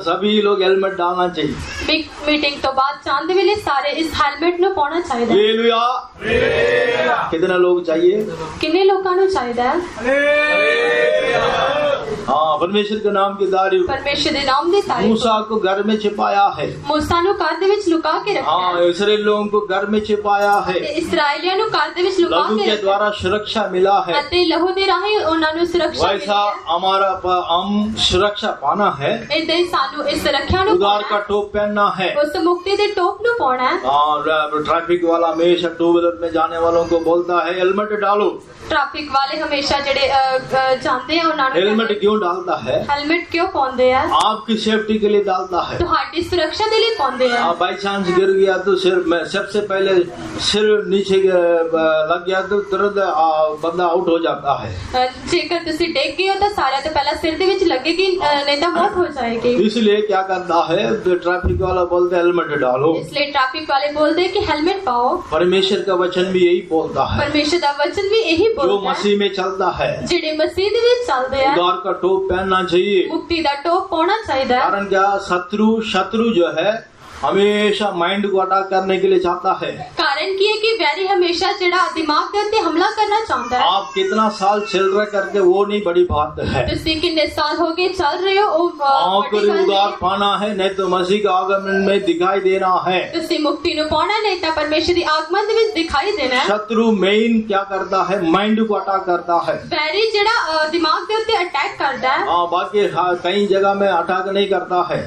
सभी लोग हेलमेट डालना चाहिए। ਬਿਗ ਮੀਟਿੰਗ ਤੋਂ ਬਾਅਦ ਚਾਂਦ ਦੇ ਵੇਲੇ ਸਾਰੇ ਇਸ ਹੈਲਮਟ ਨੂੰ ਪਾਉਣਾ ਚਾਹੀਦਾ ਹੈ। हालेलुया। कितने लोग चाहिए? ਕਿੰਨੇ ਲੋਕਾਂ ਨੂੰ ਚਾਹੀਦਾ ਹੈ? हाँ, परमेश्वर के नाम की तारीफ। ਪਰਮੇਸ਼ਰ ਦੇ ਨਾਮ ਦੀ ਤਾਰੀਫ। मूसा को घर में छिपाया है। मूसा ਨੂੰ ਘਰ ਦੇ ਵਿੱਚ ਲੁਕਾ ਕੇ ਰੱਖਿਆ हाँ, ਹੈ। इसराइल लोगों को घर में छिपाया है। ਤੇ ਇਸਰਾਇਲੀਆਂ ਨੂੰ ਘਰ ਦੇ ਵਿੱਚ ਲੁਕਾ लहू ਕੇ के ਰੱਖਿਆ द्वारा सुरक्षा मिला है। ਅਤੇ ਲਹੂ ਦੇ ਰਾਹੀਂ ਉਹਨਾਂ ਨੂੰ ਸੁਰੱਖਿਆ ਮਿਲੀ वैसा ਹੈ। हम सुरक्षा पाना है। ਏਦਾਂ ਹੀ ਸਾਨੂੰ ਇਸ ਸੁਰੱਖਿਆ ਨੂੰ उधार ਪਾਉਣਾ का ਹੈ। टोप पहनना है। ਉਸ ਮੁਕਤੀ ਦੇ ਟੋਪ ਨੂੰ ਪਾਉਣਾ ਹੈ। हाँ, ट्रैफिक वाला हमेशा 2 व्हीलर में जाने वालों को बोलता है हेलमेट डालो। ਟ੍ਰੈਫਿਕ ਵਾਲੇ ਹਮੇਸ਼ਾ ਜਿਹੜੇ ਜਾਂਦੇ ਆ ਉਹਨਾਂ ਨੂੰ हेलमेट क्यों डालता है? ਹੈਲਮਟ ਕਿਉਂ ਪਾਉਂਦੇ ਆ? आपकी सेफ्टी के लिए डालता है। ਤੁਹਾਡੀ ਸੁਰੱਖਿਆ ਦੇ ਲਈ ਪਾਉਂਦੇ ਆ। आप बाई चांस गिर गया तो सबसे पहले सिर नीचे लग गया तो तुरंत बंदा आउट हो जाता है। ਜੇਕਰ ਤੁਸੀਂ ਡਿੱਗ ਗਏ ਹੋ ਤਾਂ ਸਾਰਿਆਂ ਤੋਂ ਪਹਿਲਾਂ ਸਿਰ ਦੇ ਵਿੱਚ ਲੱਗੇਗੀ ਨਹੀਂ ਤਾਂ ਮੌਤ ਹੋ ਜਾਏਗੀ। इसलिए क्या करता है, ट्रैफिक वाला बोलते हैं हेलमेट डालो। ਇਸ ਲਈ ਟ੍ਰੈਫਿਕ ਵਾਲੇ ਬੋਲਦੇ ਕਿ ਹੈਲਮਟ ਪਾਓ। परमेश्वर का वचन भी यही बोलता है। ਪਰਮੇਸ਼ਰ ਦਾ ਵਚਨ ਵੀ ਇਹੀ जो ਬੋਲਦਾ ਹੈ। मसीह में चलता है, ਜਿਹੜੇ ਮਸੀਹ ਦੇ ਵਿੱਚ ਚੱਲਦੇ ਆ उधार का टोप पहनना चाहिए। ਮੁਕਤੀ ਦਾ ਟੋਪ ਪਾਉਣਾ ਚਾਹੀਦਾ ਹੈ। कारण क्या, शत्रु जो है हमेशा माइंड को अटैक करने के लिए चाहता है। ਕਾਰਨ ਕੀ ਹੈ ਕਿ ਵੈਰੀ ਹਮੇਸ਼ਾ ਜਿਹੜਾ ਦਿਮਾਗ ਦੇ ਉੱਤੇ ਹਮਲਾ ਕਰਨਾ ਚਾਹੁੰਦਾ ਹੈ। आप कितना साल चल रहे करके वो नहीं बड़ी बात है। ਤੁਸੀਂ ਕਿੰਨੇ ਸਾਲ ਹੋ ਗਏ ਚੱਲ ਰਹੇ ਹੋ ਉਹ ਵੱਡੀ आखिर ਗੱਲ ਨਹੀਂ उधार ਹੈ। पाना है, नहीं तो मसीह का आगमन में दिखाई देना है। ਤੁਸੀਂ ਮੁਕਤੀ ਨੂੰ ਪਾਉਣਾ नहीं ਤਾਂ ਪਰਮੇਸ਼ਰ ਦੀ ਆਗਮਨ ਦੇ ਵਿੱਚ ਦਿਖਾਈ ਦੇਣਾ ਹੈ। शत्रु मेन क्या करता है, माइंड को अटैक करता है। ਵੈਰੀ ਜਿਹੜਾ ਦਿਮਾਗ ਦੇ ਉੱਤੇ ਅਟੈਕ ਕਰਦਾ ਹੈ हाँ, बाकी कई जगह में अटैक नहीं करता है।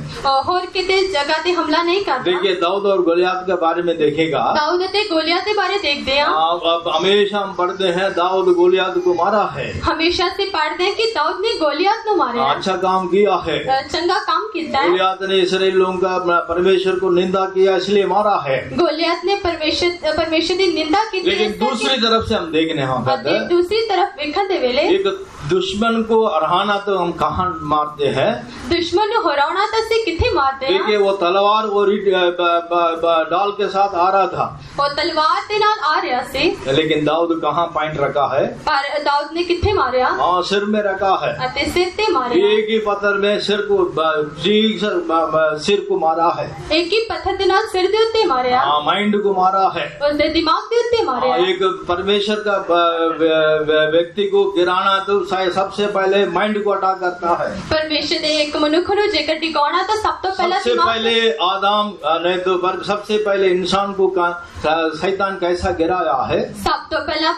ਹੋਰ ਕਿਤੇ ਜਗ੍ਹਾ ਤੇ ਹਮਲਾ ਨਹੀਂ ਕਰਦਾ। देखिए दाऊद और गोलियत के बारे में देखेगा। ਦਾਊਦ ਅਤੇ ਗੋਲੀਅਤ ਦੇ ਬਾਰੇ ਦੇਖਦੇ ਹਾਂ। अब हमेशा हम पढ़ते हैं दाऊद गोलियत को मारा है। ਹਮੇਸ਼ਾ ਸੇ ਪੜ੍ਹਦੇ हैं कि दाऊद ने गोलियत ਨੂੰ ਮਾਰਿਆ। अच्छा काम किया है। ਚੰਗਾ ਕੰਮ ਕੀਤਾ ਹੈ। गोलियत ने इसराइल लोगों का परमेश्वर को निंदा किया इसलिए मारा है। ਗੋਲੀਅਤ ਨੇ ਪਰਮੇਸ਼ਰ ਦੀ ਨਿੰਦਾ ਕੀਤੀ। लेकिन ਇਸ ਕਰਕੇ- दूसरी तरफ से हम देखने यहाँ ਅਤੇ पर ਦੂਸਰੀ ਤਰਫ ਵੇਖਣ ਦੇ ਵੇਲੇ एक दुश्मन को हराना तो हम कहाँ मारते हैं? ਦੁਸ਼ਮਣ ਨੂੰ ਹਰਾਉਣਾ ਤਾਂ ਅਸੀਂ ਕਿੱਥੇ ਮਾਰਦੇ ਹਾਂ? देखिए वो तलवार और कोई डाल के साथ आ रहा था, ਉਹ ਤਲਵਾਰ ਦੇ ਨਾਲ ਆ ਰਿਹਾ ਸੀ, लेकिन दाऊद कहाँ पॉइंट रखा है? ਪਰ ਦਾਊਦ ਨੇ ਕਿੱਥੇ ਮਾਰਿਆ? हाँ, सिर में रखा है। ਅਤੇ ਸਿਰ ਤੇ ਮਾਰਿਆ। एक ही पत्थर में सिर को मारा है। ਇੱਕ ਹੀ ਪੱਥਰ ਦੇ ਨਾਲ ਸਿਰ ਦੇ ਉੱਤੇ ਮਾਰਿਆ। हाँ, माइंड को मारा है। ਉਸਦੇ ਦਿਮਾਗ ਦੇ ਉੱਤੇ ਮਾਰਿਆ। हाँ, एक परमेश्वर का व्यक्ति को गिराना तो सबसे पहले माइंड को अटैक करता है। ਪਰਮੇਸ਼ਰ ਦੇ ਇੱਕ ਮਨੁੱਖ ਨੂੰ ਜੇਕਰ ਡਿਗਾਉਣਾ ਤਾਂ ਸਭ ਤੋਂ ਪਹਿਲਾਂ सबसे ਦਿਮਾਗ पहले आदम नहीं तो सबसे पहले इंसान को शैतान कैसा गिराया है? ਸਭ ਤੋਂ ਪਹਿਲਾਂ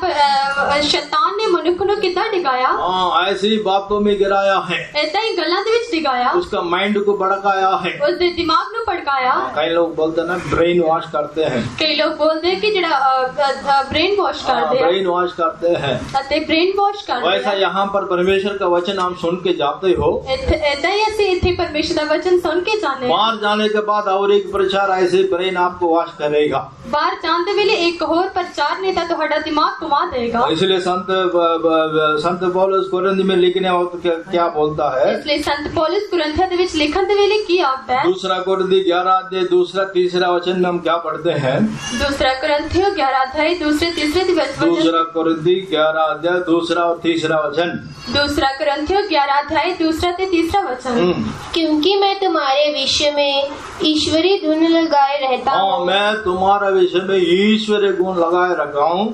ਸ਼ੈਤਾਨ ਨੇ ਮਨੁੱਖ ਨੂੰ ਕਿੱਦਾਂ ਡਿਗਾਇਆ? हाँ, ऐसे ही बातों में गिराया है। ਏਦਾਂ ਹੀ ਗੱਲਾਂ ਦੇ ਵਿੱਚ ਡਿਗਾਇਆ। उसका माइंड को भड़काया है। ਉਸਦੇ ਦਿਮਾਗ ਨੂੰ ਭੜਕਾਇਆ। कई लोग बोलते हैं ना ब्रेन वॉश करते हैं। ਕਈ ਲੋਕ ਬੋਲਦੇ ਕਿ ਜਿਹੜਾ ਬ੍ਰੇਨ ਵਾਸ਼ ਕਰਦੇ ਆ ब्रेन वॉश करते हैं। ਅਤੇ ਬ੍ਰੇਨ ਵਾਸ਼ ਕਰਦੇ वैसा ਆ। यहाँ पर परमेश्वर का वचन आप सुन के जाते हो, ਏਦਾਂ ਹੀ ਅਸੀਂ ਇੱਥੇ ਪਰਮੇਸ਼ਰ ਦਾ ਵਚਨ ਸੁਣ ਕੇ ਜਾਂਦੇ ਹਾਂ। बाहर जाने के बाद और एक प्रचार ऐसे ब्रेन आपको वॉश करेगा। ਬਾਹਰ ਜਾਣ ਦੇ ਵੇਲੇ ਇੱਕ ਹੋਰ ਪ੍ਰਚਾਰ ਨੇ ਤਾਂ ਤੁਹਾਡਾ ਦਿਮਾਗ ਘੁਮਾ ਦੇਗਾ। इसलिए संत पौलुस कोरिन्थ में लिखने वक्त क्या बोलता है? ਇਸ ਲਈ ਸੰਤ ਪੌਲੁਸ ਕੁਰਿੰਥੀਆਂ ਦੇ ਵਿੱਚ ਲਿਖਣ ਦੇ ਵੇਲੇ ਕੀ ਆਖਦਾ ਹੈ? दूसरा कोरिन्थी 11 अध्याय दूसरा तीसरा वचन में हम क्या पढ़ते हैं? दूसरा कुरिन्थियों 11 अध्याय दूसरे तीसरे दिवस दूसरा कोरिन्थी 11 अध्याय दूसरा और तीसरा वचन। दूसरा कुरिन्थियों 11 अध्याय दूसरा ते तीसरा वचन। क्योंकि मैं तुम्हारे विषय में ईश्वरीय धुन लगाए रहता हाँ, हूँ, मैं तुम्हारा विषय में ईश्वरीय गुण लगाए रखा हूँ।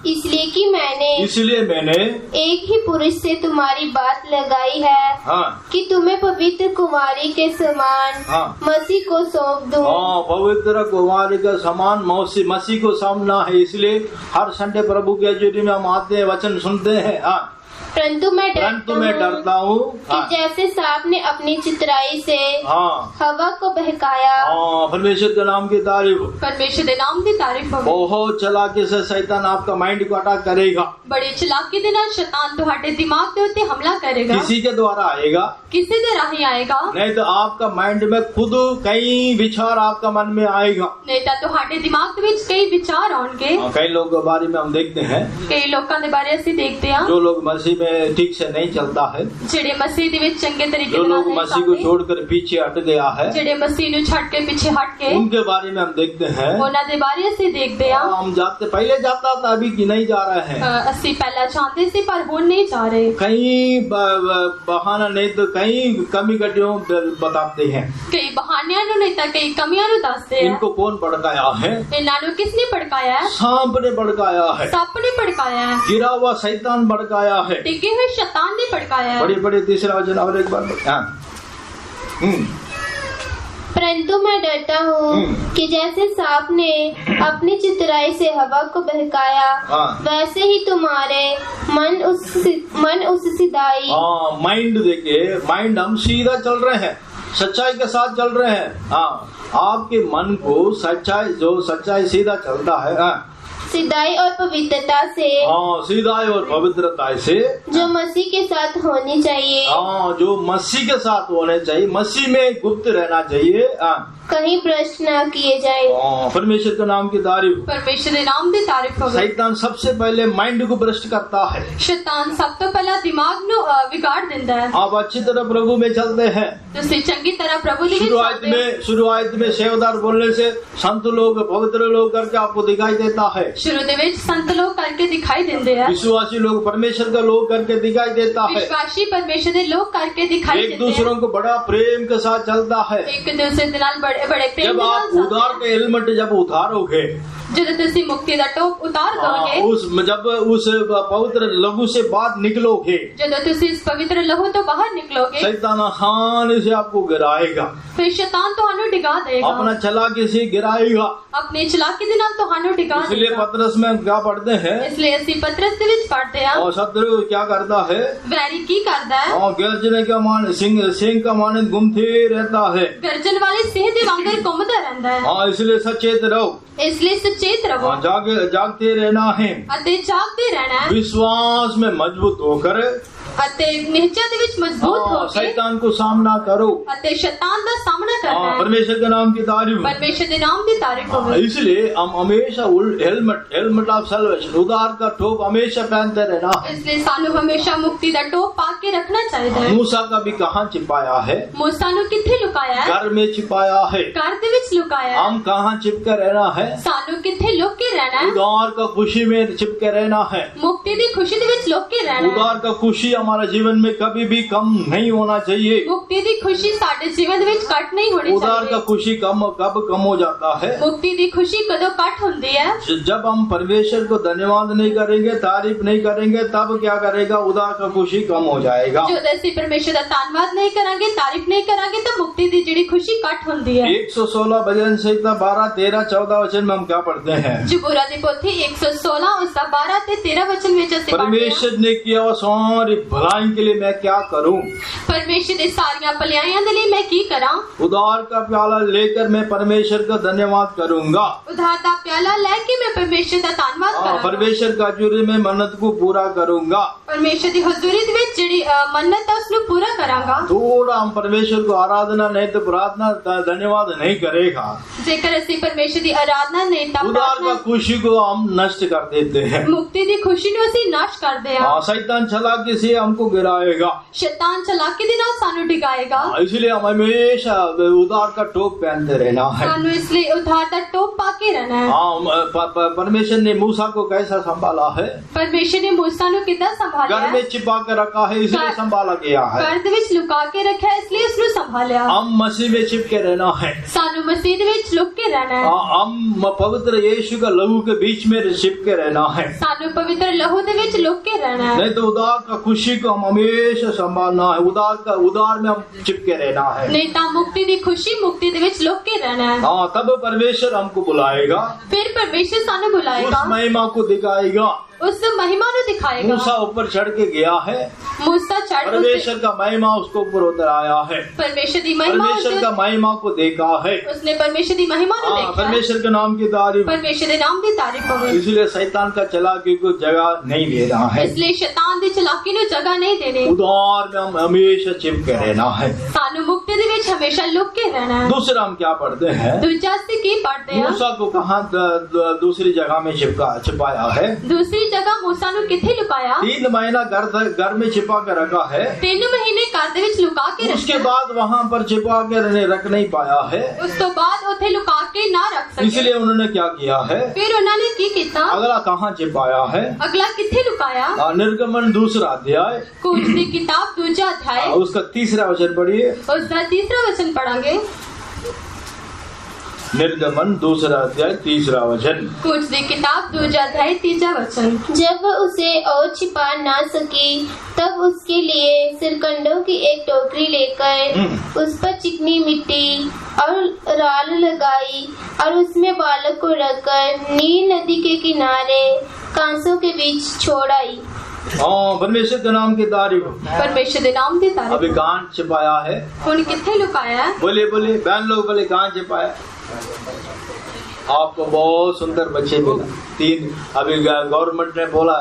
इसलिए कि मैंने एक ही पुरुष से तुम्हारी बात लगाई है कि तुम्हें पवित्र कुमारी के समान मसीह को सौंप दूं। हाँ, पवित्र कुमारी के समान मसीह को सौंपना है। इसलिए हर संडे प्रभु के जुड़ी में हम आते हैं, वचन सुनते हैं। परंतु मैं डरता हूँ कि जैसे सांप ने अपनी चितराई से हाँ, हवा को बहकाया। हाँ, परमेश्वर के नाम की तारीफ। परमेश्वर के नाम की तारीफ होवे। बहुत चालाकी से शैतान आपका माइंड को अटैक करेगा। बड़ी चालाकी ਦੇ ਨਾਲ शैतान ਤੁਹਾਡੇ दिमाग ਦੇ ਉੱਤੇ हमला करेगा। किसी के द्वारा आएगा, किसी ਦੇ ਰਾਹੀਂ ਆਏਗਾ, नहीं तो आपका माइंड में खुद कई विचार आपका मन में आएगा। ਨਹੀਂ ਤਾਂ ਤੁਹਾਡੇ ਦਿਮਾਗ ਦੇ ਵਿੱਚ ਕਈ ਵਿਚਾਰ ਆਉਣਗੇ। कई लोगों के बारे में हम देखते हैं, ਕਈ ਲੋਕਾਂ ਦੇ ਬਾਰੇ ਅਸੀਂ ਦੇਖਦੇ ਹਾਂ जो लोग मसीह में ठीक से नहीं चलता है, ਜਿਹੜੇ ਮਸੀਹ ਦੇ ਵਿੱਚ ਚੰਗੇ ਤਰੀਕੇ जो ਨਾਲ लोग ਨਹੀਂ मसीह को ਚੱਲਦੇ, छोड़कर पीछे हट गया है, ਜਿਹੜੇ ਮਸੀਹ ਨੂੰ ਛੱਡ ਕੇ ਪਿੱਛੇ ਹਟ ਗਏ, उनके बारे में हम देखते हैं। ਉਹਨਾਂ ਦੇ ਬਾਰੇ ਅਸੀਂ ਦੇਖਦੇ ਹਾਂ। हम जाते पहले जाता था, अभी की नहीं जा रहे हैं। ਅਸੀਂ ਪਹਿਲਾਂ ਚਾਹੁੰਦੇ ਸੀ ਪਰ ਹੁਣ ਨਹੀਂ ਜਾ ਰਹੇ। कई बहाना नहीं तो कई कमी कटियों बताते हैं। ਕਈ ਬਹਾਨਿਆਂ ਨੂੰ ਨਹੀਂ ਤਾਂ ਕਈ ਕਮੀਆਂ ਨੂੰ ਦੱਸਦੇ ਆ। इनको कौन भड़काया है? ਇਹਨਾਂ ਨੂੰ ਕਿਸ ਨੇ ਭੜਕਾਇਆ ਹੈ? सांप ने भड़काया है, ਸੱਪ ਨੇ ਭੜਕਾਇਆ ਹੈ, गिरा हुआ शैतान भड़काया है। टिके हुए शैतान ने भड़काया है। बड़ी बड़ी तीसरा वचन और एक बार। हाँ, परंतु मैं डरता हूँ कि जैसे सांप ने अपनी चितराई से हवा को बहकाया, वैसे ही तुम्हारे मन उस सिधाई। हाँ, माइंड देखिए, माइंड हम सीधा चल रहे हैं, सच्चाई के साथ चल रहे हैं। हाँ, आपके मन को सच्चाई, जो सच्चाई सीधा चलता है, सिधाई और पवित्रता से, हाँ, सीधाई और पवित्रता से जो मसीह के साथ होनी चाहिए। हाँ, जो मसीह के साथ होने चाहिए, मसीह में गुप्त रहना चाहिए। कहीं भ्रष्ट न किए जाए। परमेश्वर के नाम की तारीफ। परमेश्वर के नाम की तारीफ हो। शैतान सबसे पहले माइंड को भ्रष्ट करता है। शैतान सब तो पहला दिमाग नु बिगाड़ देता है। आप अच्छी तरह प्रभु में चलते हैं, तो चंगी तरह प्रभु शुरुआत में सेवदार बोलने से संत लोग, पवित्र लोग करके आपको दिखाई देता है। शुरू दे संत लोग करके दिखाई देते हैं। विश्वासी लोग परमेश्वर का लोग करके दिखाई देता है। विश्वासी परमेश्वर के लोग करके दिखाई देते हैं। एक दूसरों को बड़ा प्रेम के साथ चलता है। एक दूसरे के नाल बड़े प्रेम। जब आप उधार के हेलमेट जब उतारोगे, जब तुसी मुक्ति दा टोप उतार दोगे, जब उस पवित्र लहू से बाहर निकलोगे, जब तुसी इस पवित्र लहू तो बाहर निकलोगे, शैतान आसानी से आपको गिराएगा। फिर शैतान तुहानू डिगा देगा, अपना चालाकी से गिराएगा, अपनी चालाकी दे नाल तुहानू डिगा देगा। इसलिए पतरस में क्या पढ़ते हैं? इसलिए ਅਸੀਂ पतरस ਦੇ ਵਿੱਚ पढ़ते हैं। और शत्रु क्या करता है? वैरी की करता है? और गर्जने का मान सिंह का मानंद घूमते रहता है। गर्जन वाले सिंह ਦੇ ਵਾਂਗਰ ਘੁੰਮਦਾ ਰਹਿੰਦਾ ਹੈ। हाँ, इसलिए सचेत रहो, इसलिए सचेत रहो, जागते रहना है, ਅਤੇ ਜਾਗਦੇ ਰਹਿਣਾ है। विश्वास में मजबूत होकर ਅਤੇ ਨਿਹਚਾ ਦੇ ਵਿੱਚ ਮਜ਼ਬੂਤ ਹੋ ਕੇ शैतान को सामना करो। ਅਤੇ ਸ਼ੈਤਾਨ ਦਾ ਸਾਹਮਣਾ ਕਰਨਾ ਹੈ। परमेश्वर के नाम की तारीफ। परमेश्वर के नाम ਦੀ ਤਾਰੀਫ ਹੋਵੇ। इसलिए हम हमेशा हेलमेट ऑफ सल्वेशन, उद्धार का टोप हमेशा पहनते रहना है। इसलिए सानू हमेशा मुक्ति ਦਾ ਟੋਪ ਪਾ ਕੇ ਰੱਖਣਾ ਚਾਹੀਦਾ ਹੈ। मूसा का भी कहाँ छिपाया है? मूसा ਨੂੰ ਕਿੱਥੇ ਲੁਕਾਇਆ ਹੈ? घर में छिपाया है। ਘਰ ਦੇ ਵਿੱਚ ਲੁਕਾਇਆ ਹੈ। हम कहाँ छिप कर रहना है? सानू किथे लुक के रहना है? उद्धार का खुशी में छिप के रहना है। मुक्ति दी खुशी दे विच लुक के रहना है। उद्धार का खुशी हमारे जीवन में कभी भी कम नहीं होना चाहिए। मुक्ति दी खुशी साडे जीवन दे विच कट नहीं होनी चाहिए। उद्धार का खुशी कब कम हो जाता है? मुक्ति दी खुशी कदों कट होती है? जब हम परमेश्वर को धन्यवाद नहीं करेंगे, तारीफ नहीं करेंगे, तब क्या करेगा? उद्धार का खुशी कम हो जाएगा। जो दसी परमेश्वर का धन्यवाद नहीं करांगे, तारीफ नहीं करांगे, तो मुक्ति दी जिहड़ी खुशी कट होती है। 116 भजन संहिता 12, 13, 14 वचन में हम क्या पढ़ते हैं? जबूरा दी पोथी 116 उसका 12 ते 13 वचन विच असीं परमेश्वर ने किया वो सारी भलाई के लिए मैं क्या करूं? परमेश्वर दी सारियां भलाइयां दे लई मैं की करां? उद्धार का प्याला लेकर मैं परमेश्वर का धन्यवाद करूंगा। उद्धार दा प्याला लेके मैं परमेश्वर दा धन्यवाद करांगा। परमेश्वर का हजूरी में मन्नत को पूरा करूंगा। परमेश्वर दी हजूरी दे विच जिहड़ी मन्नत है उसनु पूरा करांगा। थोड़ा हम परमेश्वर को आराधना नहीं तो प्रार्थना धन्यवाद नहीं करेगा। जेकर असीं परमेश्वर दी आराधना नहीं तां उद्धार का खुशी को हम नष्ट कर देते हैं। मुक्ति दी खुशी नु असीं नाश करदे हां। शैतान चालाकी से हमको गिराएगा। शैतान चालाकी दे नाल सानू डिगाएगा। इसलिए हम हमेशा उद्धार का टोप पहनते रहना है। सानू इसलिए उद्धार का टोप पाके रहना है। परमेश्वर ने मूसा को कैसा संभाला है? परमेश्वर ने मूसा नु कितना संभाला घर है? में छिपा के रखा है, इसलिए संभाला गया है। घर दे विच लुका के रखा है, इसलिए उसनु संभालिया। हम मसीह में छिप के रहना है। सानू मसीह दे विच लुक के रहना है। हम पवित्र यीशु का लहू के बीच में छिप के रहना है। सानू पवित्र लहू दे विच लुक के रहना है। नहीं तो उद्धार का खुशी को हम हमेशा संभालना है। उद्धार में हम चिपके रहना है। नहीं तो मुक्ति दी खुशी मुक्ति दे विच लुक के रहना है। हाँ, तब परमेश्वर हमको बुलाएगा। फिर परमेश्वर सानू बुलाएगा, उस महिमा को दिखाएगा, उस महिमा नु दिखाएगा। मूसा ऊपर चढ़ के गया है। मूसा चढ़ परमेश्वर का महिमा उसको ऊपर उतर आया है। परमेश्वर दी महिमा परमेश्वर का महिमा को देखा है। उसने परमेश्वर दी महिमा नु देखा। परमेश्वर के नाम की तारीफ। परमेश्वर दे नाम दी तारीफ होवे। इसलिए शैतान का चालाकी को जगह नहीं दे रहा है। इसलिए शैतान दी चालाकी नु जगह नहीं देने। उद्धार में हम हमेशा चिपके रहना है। सानू मुक्ति दे विच हमेशा लुक के रहना है। दूसरा हम क्या पढ़ते हैं? दूसरा से की पढ़ते हैं? मूसा को कहाँ दूसरी जगह में छिपाया है? दूसरी जगह मूसा नु किथे लुकाया? 3 महीना घर में छिपा के रखा है। 3 महीने घर दे विच लुका के रखा। उसके बाद वहाँ पर छिपा के रख नहीं पाया है। उस तो बाद उथे लुका के ना रख सके। इसलिए उन्होंने क्या किया है? फिर उन्होंने की कीता? अगला कहाँ छिपाया है? अगला किथे लुकाया? निर्गमन 2 अध्याय, कूच दी किताब 2 अध्याय, उसका 3 वचन पढ़िए। उसका 3 वचन पढ़ांगे। निर्गमन 2 अध्याय 3 वचन। कूच दी किताब 2 अध्याय 3 वचन। जब उसे और छिपा ना सकी तब उसके लिए सिरकंडों की एक टोकरी लेकर उस पर चिकनी मिट्टी और राल लगाई और उसमें बालक को रखकर नील नदी के किनारे कांसों के बीच छोड़ आई। परमेश्वर के नाम की तारीफ। परमेश्वर के नाम की तारीफ। अभी कहाँ छिपाया है? हुन किथे लुकाया है? बोले बहन लोग बोले कहाँ छिपाया? आपको बहुत सुंदर बच्चे मिला 3। अभी गवर्नमेंट ने बोला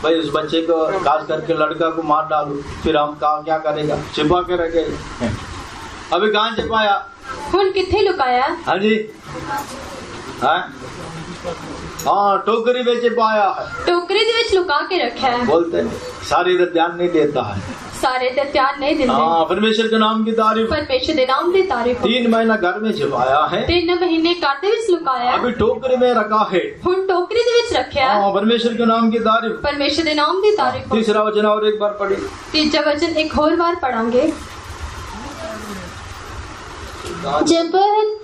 भाई उस बच्चे को खास करके लड़का को मार डालो, फिर हम क्या करेगा? छिपा के रखे। अभी कहाँ छिपाया? हुन किथे लुकाया? हाँ जी, हाँ टोकरी में छिपाया है। टोकरी दे विच लुका के रखा है। बोलते हैं सारी ध्यान नहीं देता है। सारे ते ध्यान नहीं देते। हाँ, परमेश्वर के नाम की तारीफ। परमेश्वर के नाम की तारीफ। 3 महीना घर में छिपाया है। 3 महीने घर दे विच लुकाया। अभी टोकरी में रखा है। हुन टोकरी दे विच रखया। हाँ, परमेश्वर के नाम की तारीफ। परमेश्वर के नाम की तारीफ। 3 वचन और एक बार पढ़ी। 3 वचन एक और बार पढ़ांगे।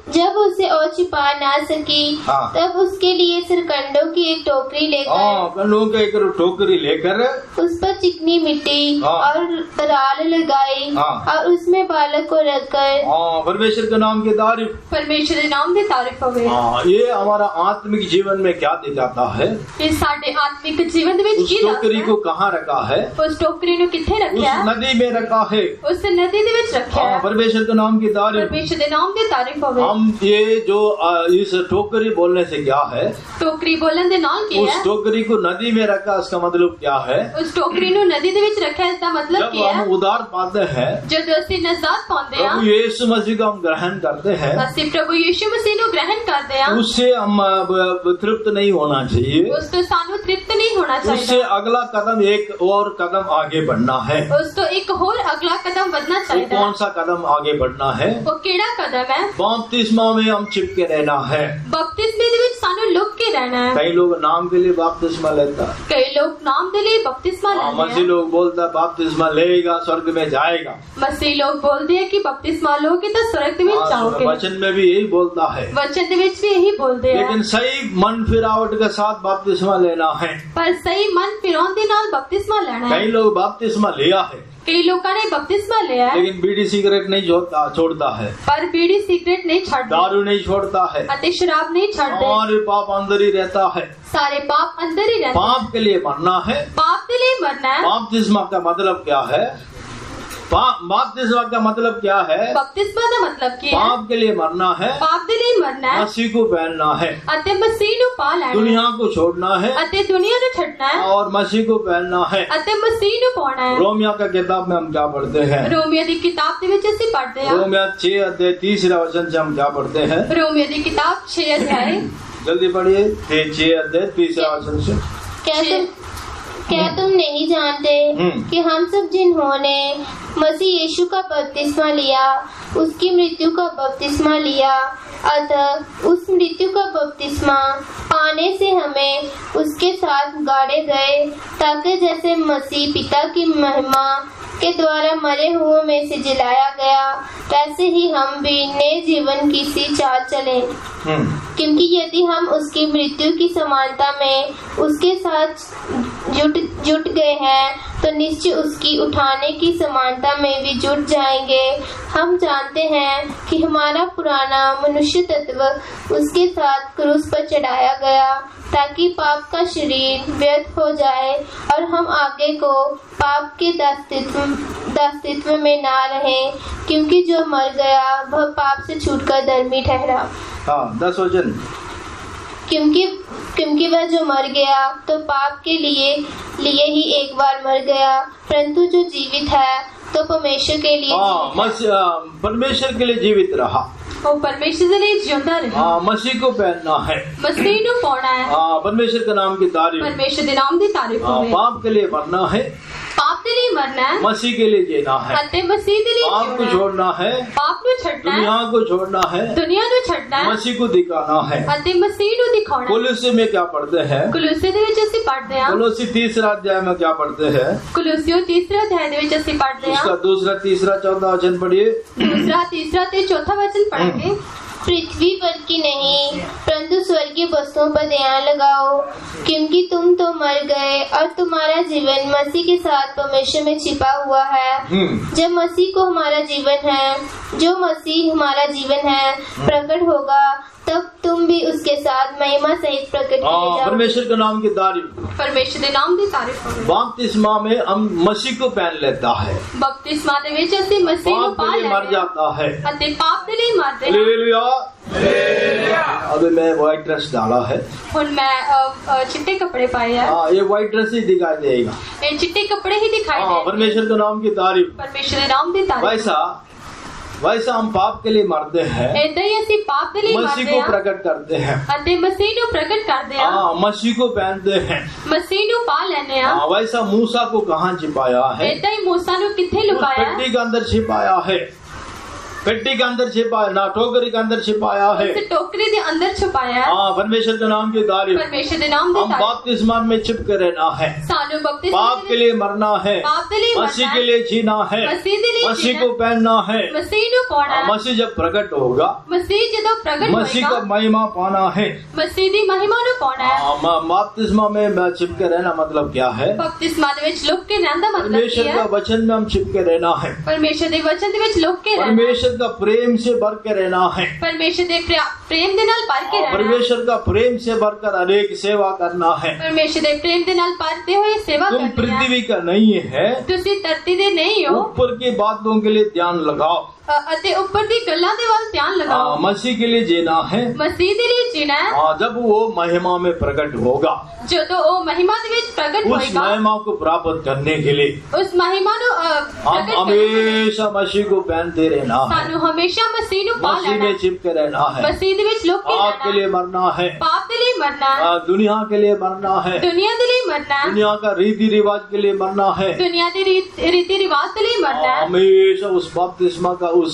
जब उसे और छिपा ना सकी तब उसके लिए सिरकंडों की एक टोकरी लेकर एक टोकरी लेकर उस पर चिकनी मिट्टी और राल लगाई और उसमें बालक को रखकर। परमेश्वर के नाम की तारीफ। परमेश्वर के नाम की तारीफ होवे। ये हमारा आत्मिक जीवन में क्या दिखाता है? ये साडे आत्मिक जीवन में उस टोकरी को कहाँ रखा है? उस टोकरी नु किथे रखया? उस नदी में रखा है। उस नदी दे विच रखया। परमेश्वर के नाम की तारीफ। परमेश्वर के नाम की तारीफ होवे। हम ये जो इस टोकरी बोलने से क्या है, टोकरी बोलन दे नाल की उस है, टोकरी को नदी में रखा, उसका मतलब क्या है? उस टोकरी नु नदी दे विच रखा, इसका मतलब जब की है हम उद्धार पाते हैं, जब ਅਸੀਂ नजात पाते हैं, प्रभु यीशु मसीह को हम ग्रहण करते हैं, ਅਸੀਂ प्रभु यीशु मसीह नु ग्रहण करते हैं, उससे हम तृप्त नहीं होना चाहिए, उस तो सानू तृप्त नहीं होना उससे चाहिए, अगला कदम एक और कदम आगे बढ़ना है। उस तो एक और अगला कदम बढ़ना वो चाहिए। कौन सा कदम आगे बढ़ना है? वो केड़ा कदम है? बपतिस्मा में हम चिपके रहना है। बपतिस्मे दे विच सानू लुक के रहना है। कई लोग नाम के लिए बपतिस्मा लेता, कई लोग नाम दे लिए बपतिस्मा लेते मसीह हैं, लोग बोलता बपतिस्मा लेगा स्वर्ग में जाएगा, मसीह लोग बोलते हैं कि बपतिस्मा लोगे तो स्वर्ग में जाओगे, वचन में भी यही बोलता है, वचन दे विच भी यही बोलते हैं, लेकिन सही मन फिरावट के साथ बपतिस्मा लेना है। पर सही मन फिरौन दे नाल बपतिस्मा लेना है। कई लोग बपतिस्मा लिया है, कई लोगों ने बपतिस्मा लिया है, लेकिन बीड़ी सिगरेट नहीं छोड़ता है, पर बीड़ी सिगरेट नहीं छाड़ते, दारू नहीं छोड़ता है, अति शराब नहीं छाड़ते, और पाप अंदर ही रहता है। सारे पाप अंदर ही रहते हैं। पाप के लिए मरना है। पाप के लिए मरना है। बपतिस्मा का मतलब क्या है? बपतिस्मा का मतलब क्या है? बपतिस्मा का मतलब क्या है? पाप के लिए मरना है, पाप के लिए मरना है, मसीह को पहनना है, अते मसीह नु पा लेना है, दुनिया को छोड़ना है, अते दुनिया नु छड़ना है, और मसीह को पहनना है। अते मसीह नु पाना है। रोमिया का किताब में हम क्या पढ़ते हैं? रोमियो दी किताब दे विच ਅਸੀਂ पढ़ते हैं। रोमिया 6 अध्याय 3 वचन से हम क्या पढ़ते हैं? रोमियो दी किताब 6 अध्याय जल्दी पढ़िए। 6 अध्याय 3 वचन से। क्या तुम नहीं जानते कि हम सब जिन्होंने मसीह यीशु का बपतिस्मा लिया उसकी मृत्यु का बपतिस्मा लिया, अतः उस मृत्यु का बपतिस्मा पाने से हमें उसके साथ गाड़े गए, ताकि जैसे मसीह पिता की महिमा के द्वारा मरे हुओं में से जिलाया गया, वैसे ही हम भी नए जीवन की सी चाल चलें। क्योंकि यदि हम उसकी मृत्यु की समानता में उसके साथ जुट गए हैं, तो निश्चय उसकी उठाने की समानता में भी जुट जाएंगे। हम जानते हैं कि हमारा पुराना मनुष्य तत्व उसके साथ क्रूस पर चढ़ाया गया, ताकि पाप का शरीर व्यर्थ हो जाए और हम आगे को पाप के दासत्व में ना रहें, क्योंकि जो मर गया वह पाप से छूटकर धर्मी ठहरा। हाँ, 10 वचन। क्योंकि वह जो मर गया तो पाप के लिए ही एक बार मर गया, परंतु जो जीवित है तो परमेश्वर के लिए परमेश्वर के लिए जीवित रहा। वो परमेश्वर के लिए जिंदा रहे। मसीह को पहनना है, मसीह नु पाना है। परमेश्वर के नाम की तारीफ, परमेश्वर के नाम की तारीफ होवे। पाप के लिए मरना है, पाप के लिए मरना है, मसीह के लिए जीना है, अते मसीह के लिए पाप को छोड़ना है, पाप नु छड़ना है, दुनिया को छोड़ना है, दुनिया नु छड़ना है, मसीह को दिखाना है। अते मसीह नु दिखाना। कुलुस्सी में क्या पढ़ते हैं? कुलुस्सी दे विच ਅਸੀਂ पढ़ते हैं। कुलुस्सी 3 अध्याय में क्या पढ़ते हैं? कुलुस्सियों 3 अध्याय दे विच ਅਸੀਂ पढ़ते हैं। उसका 2, 3, 4 वचन पढ़िए। 2, 3 ते 4 वचन पढ़ेंगे। पृथ्वी पर की नहीं, परंतु स्वर्गीय वस्तुओं पर ध्यान लगाओ, क्योंकि तुम तो मर गए और तुम्हारा जीवन मसीह के साथ परमेश्वर में छिपा हुआ है। जब मसीह को हमारा जीवन है, जो मसीह हमारा जीवन है प्रकट होगा, तब तुम भी उसके साथ महिमा सहित प्रकट किए जाओगे। परमेश्वर के नाम की तारीफ। परमेश्वर के नाम की तारीफ होवे। बपतिस्मा में हम मसीह को पहन लेता है, बपतिस्मा दे विच ਅਸੀਂ मसीह ਨੂੰ पाप पा के लिए लेते मर जाता है। अते पाप के लिए मरते हैं। हालेलुया। अभी मैं व्हाइट ड्रेस डाला है, हुन मैं चिट्टे कपड़े पाए हैं। ये व्हाइट ड्रेस ही दिखाई देगा। ये चिट्टे कपड़े ही दिखाई देंगे। परमेश्वर के नाम की तारीफ। परमेश्वर के नाम की तारीफ। वैसा हम पाप के लिए मरते हैं, ऐसे ही ਅਸੀਂ पाप के लिए मसीह मरते को हैं प्रकट करते हैं, अते मसीह ਨੂੰ प्रकट करते हैं, मसीह को पहनते हैं। मसीह ਨੂੰ पा लेने हैं। वैसा मूसा को कहाँ छिपाया है? ऐसा ही मूसा ਨੂੰ किथे लुकाया है? पेटी के अंदर छिपाया है, पेटी के अंदर छिपाया ना, टोकरी के अंदर छिपाया है। उस टोकरी के अंदर छुपाया है। परमेश्वर के नाम की तारीफ। परमेश्वर के नाम की हम तारीफ। बपतिस्मा में चिपके रहना है, सानू बपतिस्मा पाप के लिए मरना है, पाप के लिए मसीह मरना के है, लिए जीना है, मसीह के लिए मसीह जीना को पहनना है। मसीह ਨੂੰ ਪਾਉਣਾ ਹੈ। मसीह जब प्रकट होगा, मसीह ਜਦੋਂ प्रकट मसीह होएगा, का महिमा पाना है। मसीह ਦੀ महिमा ਨੂੰ ਪਾਉਣਾ ਹੈ। बपतिस्मा में चिपके रहना मतलब क्या है? बपतिस्मा ਦੇ ਵਿੱਚ ਲੁਕ ਕੇ ਰਹਿਣ ਦਾ ਮਤਲਬ ਕੀ परमेश्वर ਹੈ? का वचन में हम चिपके रहना है, परमेश्वर ਦੇ वचन ਦੇ ਵਿੱਚ ਲੁਕ ਕੇ ਰਹਿਣਾ। परमेश्वर का प्रेम से भर के रहना है, परमेश्वर ਦੇ ਪ੍ਰੇਮ ਦੇ ਨਾਲ ਭਰ ਕੇ ਰਹਿਣਾ। परमेश्वर का प्रेम से भरकर अनेक सेवा करना है। परमेश्वर ਦੇ ਪ੍ਰੇਮ ਦੇ ਨਾਲ ਭਰਦੇ ਹੋਏ सेवा तुम करनी है। पृथ्वी का नहीं है, ਤੁਸੀਂ ਧਰਤੀ ਦੇ ਨਹੀਂ ਹੋ, ऊपर की बातों के लिए ध्यान लगाओ। ਅਤੇ ਉੱਪਰ ਦੀ ਗੱਲਾਂ ਦੇ ਵੱਲ ਧਿਆਨ ਲਗਾਓ। मसीह के लिए जीना है। ਮਸੀਹ ਦੇ ਲਈ ਜੀਣਾ ਹੈ। जब वो महिमा में प्रकट होगा, ਜਦੋਂ ਉਹ ਮਹਿਮਾ ਦੇ ਵਿੱਚ ਪ੍ਰਗਟ उस ਹੋਏਗਾ, महिमा को प्राप्त करने के लिए ਉਸ ਮਹਿਮਾ ਨੂੰ हम हमेशा मसीह को पहनते रहना है, ਸਾਨੂੰ ਹਮੇਸ਼ਾ ਮਸੀਹ ਨੂੰ ਪਾ मसीह ਲੈਣਾ में चिपके रहना है, ਮਸੀਹ ਦੇ ਵਿੱਚ ਲੁਕ ਕੇ पाप के ਰਹਿਣਾ लिए मरना है, ਪਾਪ ਦੇ ਲਈ मरना है, दुनिया के लिए मरना है, दुनिया के लिए मरना है, दुनिया का रीति रिवाज के लिए मरना है। दुनिया के रीति रिवाज के लिए मरना है। हमेशा उस बपतिस्मा का उस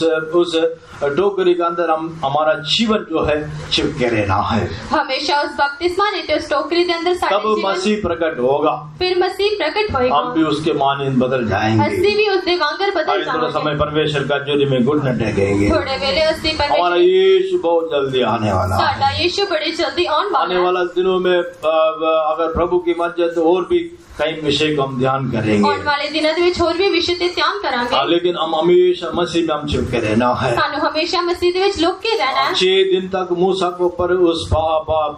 टोकरी के अंदर हम हमारा जीवन जो है चिपके रहना है। हमेशा उस बपतिस्मा ने तो उस टोकरी के अंदर सारे तब मसीह प्रकट होगा, फिर मसीह प्रकट होएगा, हम भी उसके मानंद बदल जाएंगे। ਅਸੀਂ ਵੀ ਉਸ ਦੇ ਵਾਂਗਰ ਬਦਲ थोड़ा समय ਜਾਵਾਂਗੇ। परमेश्वर का जोड़ी में घुटने टेकेंगे। थोड़े वेले ਅਸੀਂ हमारा परमेश्वर यीशु बहुत जल्दी आने वाला है। साडा यीशु बड़ी जल्दी आने आने वाला वाला दिनों में अगर प्रभु की मर्जी है तो और भी कई विषय को हम ध्यान है। करेंगे। आने वाले दिनों ਦੇ ਵਿੱਚ ਹੋਰ ਵੀ ਵਿਸ਼ੇ ਤੇ ਧਿਆਨ ਕਰਾਂਗੇ। लेकिन हम हमेशा मसीह में हम चिपके रहना है। ਸਾਨੂੰ ਹਮੇਸ਼ਾ ਮਸੀਹ ਦੇ ਵਿੱਚ ਲੁਕ ਕੇ ਰਹਿਣਾ ਹੈ। 6 दिन तक मूसा के ऊपर उस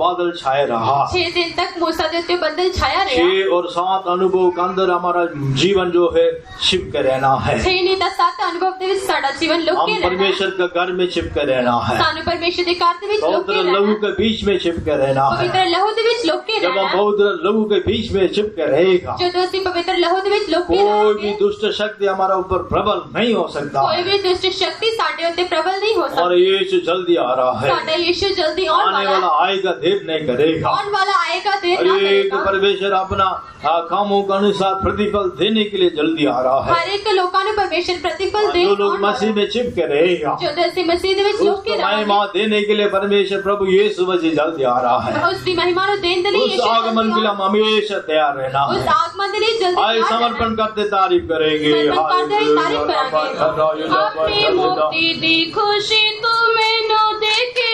बादल छाए रहा। 6 दिन तक मूसा के ऊपर बादल छाया रहा। 6 और 7 अनुभव के अंदर हमारा जीवन जो है चिपके रहना है। 6 नहीं तो 7 अनुभव ਦੇ ਵਿੱਚ ਸਾਡਾ ਜੀਵਨ ਲੁਕ ਕੇ हम ਰਹਿਣਾ ਹੈ। परमेश्वर के घर में चिपके रहना है। ਸਾਨੂੰ ਪਰਮੇਸ਼ਰ ਦੇ ਘਰ ਦੇ ਵਿੱਚ ਲੁਕ ਕੇ पवित्र ਰਹਿਣਾ लहू है। के बीच में चिपके रहना है। पवित्र लहू ਦੇ ਵਿੱਚ ਲੁਕ ਕੇ जब ਰਹਿਣਾ हम है। पवित्र लहू के बीच में चिपके रहेगा, ਜਦੋਂ ਅਸੀਂ पवित्र लहू ਦੇ ਵਿੱਚ ਲੁਕ ਕੇ कोई ਰਹਾਂਗੇ, भी दुष्ट शक्ति हमारा ऊपर प्रबल नहीं हो सकता। कोई भी दुष्ट शक्ति ਸਾਡੇ ਉੱਤੇ ਪ੍ਰਬਲ ਨਹੀਂ ਹੋ और ਸਕਦੀ। यीशु जल्दी आ रहा है, ਸਾਡਾ ਯीशु जल्दी आने आने वाला वाला आएगा, देर नहीं करेगा। आने वाला आएगा, देर और ना एक करेगा। परमेश्वर अपना कामों के अनुसार प्रतिफल देने के लिए जल्दी आ रहा है। हर एक लोगों ने परमेश्वर प्रतिफल दे जो लोग मसीह में चिपके रहेगा, जो ਅਸੀਂ ਮਸੀਹ ਦੇ ਵਿੱਚ ਲੁਕ ਕੇ उसको महिमा ਰਹਾਂਗੇ, देने के लिए परमेश्वर प्रभु यीशु मसीह जल्दी आ रहा है। ਉਸ ਦੀ ਮਹਿਮਾ ਨੂੰ ਦੇਣ ਦੇ ਲਈ उस यीशु आगमन के लिए हम हमेशा तैयार रहना उस है। आगमन के लिए जल्दी आए तैयार समर्पण करते तारीफ करेंगे। समर्पण करते ही तारीफ करेंगे। अपनी मुक्ति दी खुशी तू मैनू देखी,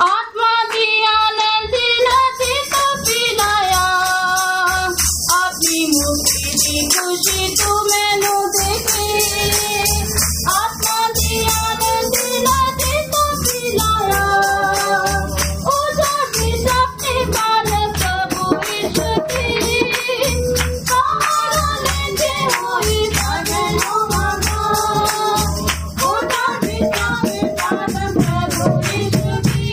आत्मा दी आनंद नदी तो पिलाया। अपनी मुक्ति दी खुशी तू मैनू देखी, आत्मा दी आनंद नदी तो पिलाया। ओ जाती सबसे मानस प्रभु यीशु की, सहारा लेते हुई बदलो माना। ओ जाती सबसे मानस प्रभु यीशु की,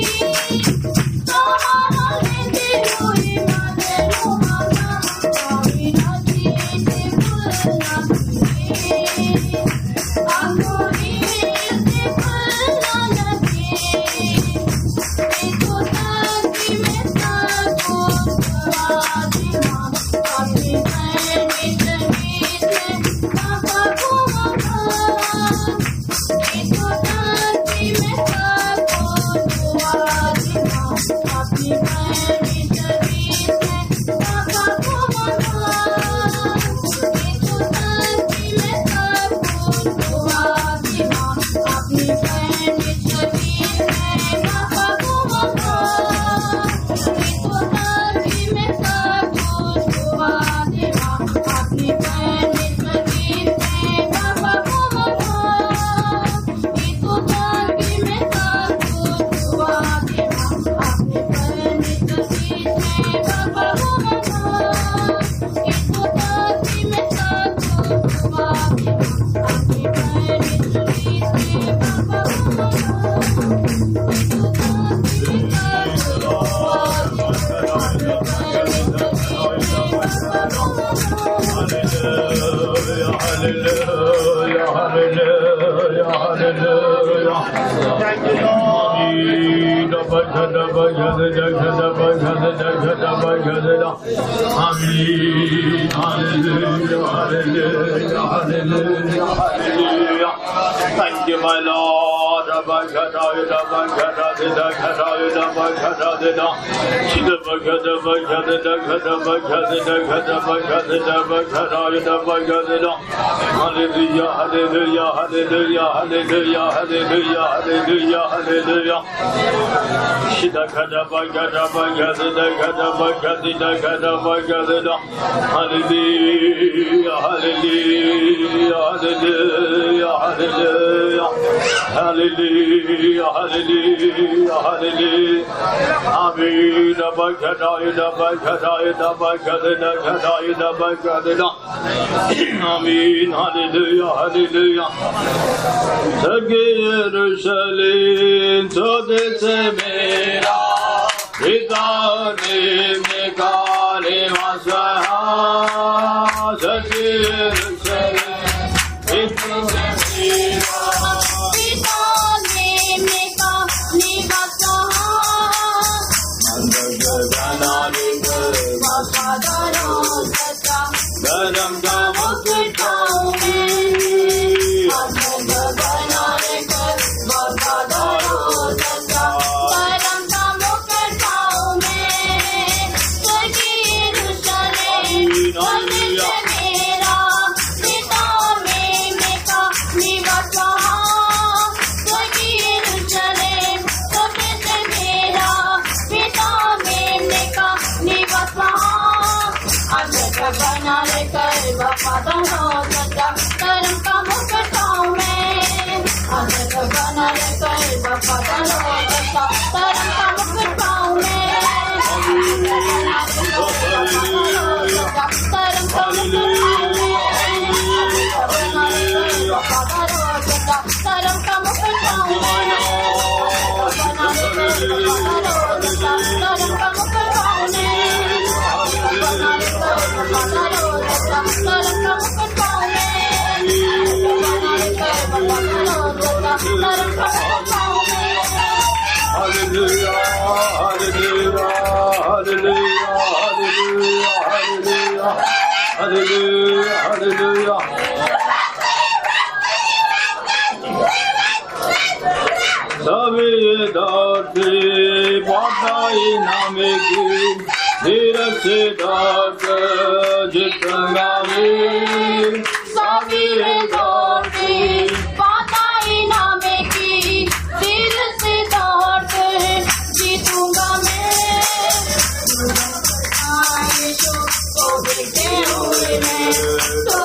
सहारा लेते हुई बदलो माना। कभी नदी से भूलना नहीं, आंखों से भूलना नहीं। देखो ताकि मैं सबको गवा दूँ, अपनी पैनी तमीज़ में पापा को मना। देखो ताकि मैं सबको गवा दूँ, अपनी पैनी तमीज़ में पापा को मना। देखो ताकि मैं सबको गवा दूँ, अपनी पैनी तमीज़ में पापा को मना। देखो ताकि मैं सबको गवा दूँ, अपनी पैनी तमीज़ में पापा को मना। देखो ताकि मैं सबको गवा दूँ, अपनी पैनी तमीज़ में पापा को मना। देखो ताकि मैं सबको गवा दूँ, अपनी पैनी तमीज़ में पापा को मना। Thank you, my Lord. Hallelujah, hallelujah, hallelujah, hallelujah, hallelujah, hallelujah, hallelujah. Hallelujah, hallelujah, hallelujah, hallelujah, hallelujah. Hallelujah, hallelujah, hallelujah. Amen. Amen. Hallelujah, hallelujah. Sage Jerusalem, tode se mera, Vidane me kale vasaha. Sage Jerusalem, tode se mera. Garam ka mukht khaume, banare kar bafadaro sata. Garam ka mukht khaume, sage Jerusalem, tode se mera, pita mein meka niwas waha. Sage Jerusalem, tode se mera, pita mein meka niwas waha. बना ले कर वफादारो सच्चा करम का मुकुट पाऊं मैं बना ले कर वफादारो सच्चा करम का मुकुट पाऊं मैं करम का मुकुट पाऊं मैं बना ले कर वफादारो सच्चा करम का मुकुट पाऊं मैं बना ले कर वफादारो सच्चा करम का मुकुट पाऊं मैं बना ले कर वफादारो सच्चा करम का मुकुट पाऊं मैं Hallelujah, hallelujah, hallelujah, hallelujah, hallelujah, hallelujah, hallelujah. Sabe darte padai name ki धीरज से दौड़ जितना में साबी दौड़ते पाताई नामे की दिल से दौड़ते जीतूंगा मैं यीशु को देखते हुए मैं तो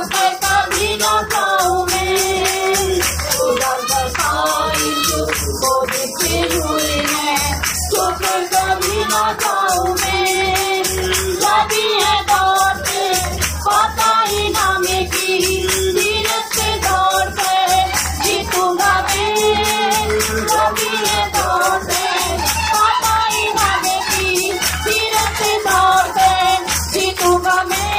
कभी ना खाऊं मैं यीशु को देखते हुए मैं तो कभी ना खाऊं मैं सभी है दौड़ते पाताई नामे की धीरज से दौड़ते जीतूंगा मैं सभी है दौड़ते पाताई नामे की धीरज से दौड़ते जीतूंगा मैं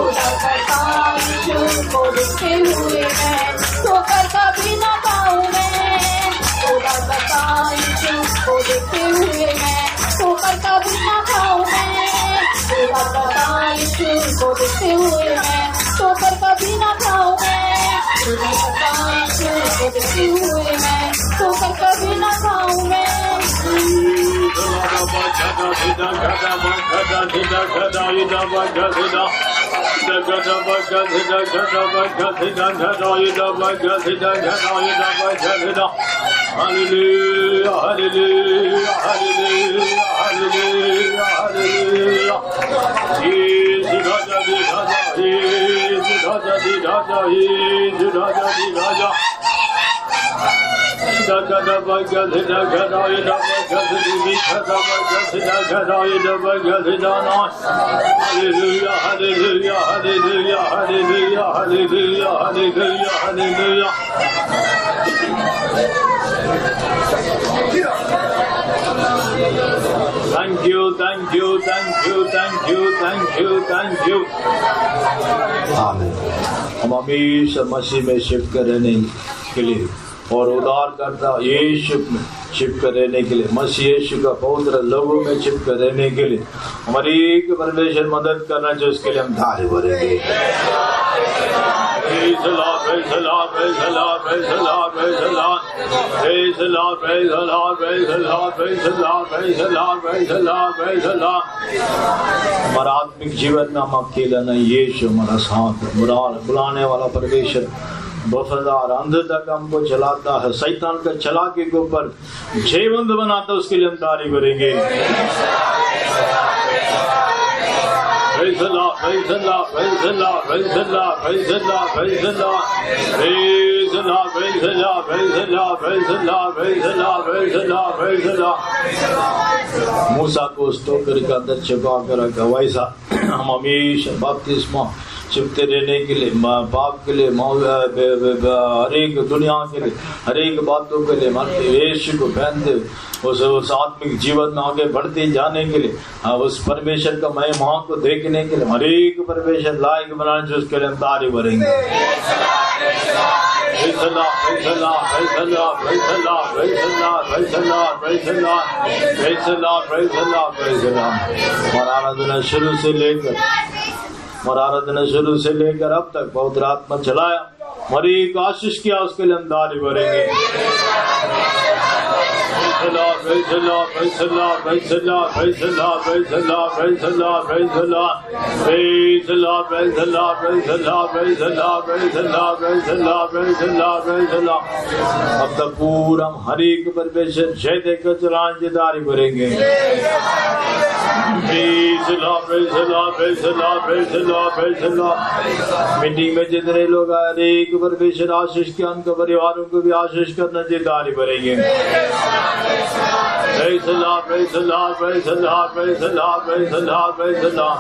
उधर करता यीशु को देखते हुए मैं ठोकर कभी ना खाऊं मैं उधर करता यीशु को देखते हुए मैं ठोकर कभी ना खाऊं मैं यीशु को देखते हुए मैं ठोकर कभी ना खाऊं मैं यीशु को देखते हुए मैं ठोकर कभी ना खाऊं मैं Hallelujah, hallelujah, hallelujah, hallelujah, hallelujah. He's the Raja, the Raja, he's the Raja, the Raja, he's the Raja, the Raja. Hallelujah, hallelujah, hallelujah, hallelujah, hallelujah, hallelujah, hallelujah. Thank you, thank you, thank you, thank you, thank you, thank you. Amen. हम हमेशा मसीह में शिफ्ट रहने के लिए और उद्धार करता यीशु में छिप कर रहने के लिए, मसीह यीशु का पवित्र लोगों में छिप कर रहने के लिए हमारी परमेश्वर मदद करना चाहिए, उसके लिए हम धारे भरेंगे। Praise the Lord, praise the Lord, praise the Lord, praise the Lord, praise the Lord, praise the Lord, praise the Lord, praise the Lord, praise the Lord, praise the Lord, praise the Lord, praise the Lord. हमारा आत्मिक जीवन में हम अकेला नहीं, यीशु हमारा साथ है। बुलाने वाला परमेश्वर वफादार अंत तक हमको चलाता है, शैतान का चलाके के ऊपर जयवंत बनाता है, उसके लिए हम तारीफ करेंगे। Praise Praise the Lord, praise the Lord, praise the Lord, praise the Lord, praise the Lord, praise the Lord, praise the Lord, praise the Lord, praise the Lord, praise the Lord, praise the Lord, praise the Lord, praise the Lord. मूसा को उस टोकरी का अंदर छिपा कर रखा, वैसा हम हमेशा बपतिस्मा छिपते रहने के लिए, पाप के लिए, हर एक दुनिया के लिए, हर एक बातों के लिए यीशु को पहनते उस आत्मिक जीवन में आगे बढ़ते जाने के लिए, उस परमेश्वर का महिमा को देखने के लिए, हर एक परमेश्वर लायक बनाने से उसके लिए हम तारीफ करेंगे। Praise the Lord, praise the Lord, praise the Lord, praise the Lord, praise the Lord, praise the Lord, praise the Lord, praise the Lord, praise the Lord, praise the Lord। और आराधना शुरू से लेकर अब तक बहुत आत्मा चलाया, हमारी एक आशीष किया, उसके लिए हम तारीफ करेंगे। Praise the Lord, praise the Lord, praise the Lord, praise the Lord, praise the Lord, praise the Lord, praise the Lord, praise the Lord, praise the Lord, praise the Lord, praise the Lord, praise the Lord, praise the Lord, praise the Lord, praise the Lord, praise the Lord। अब तक पूरा हम हर एक परमेश्वर जय देकर चलाने की तारीफ करेंगे। Praise the Lord, praise the Lord, praise the Lord, praise the Lord, praise the Lord। Meeting में जितने लोग आए, हर एक परमेश्वर आशीष के उनके परिवारों को भी आशीष करने की तारीफ करेंगे। Praise the Lord, praise the Lord, praise the Lord, praise the Lord, praise the Lord, praise the Lord।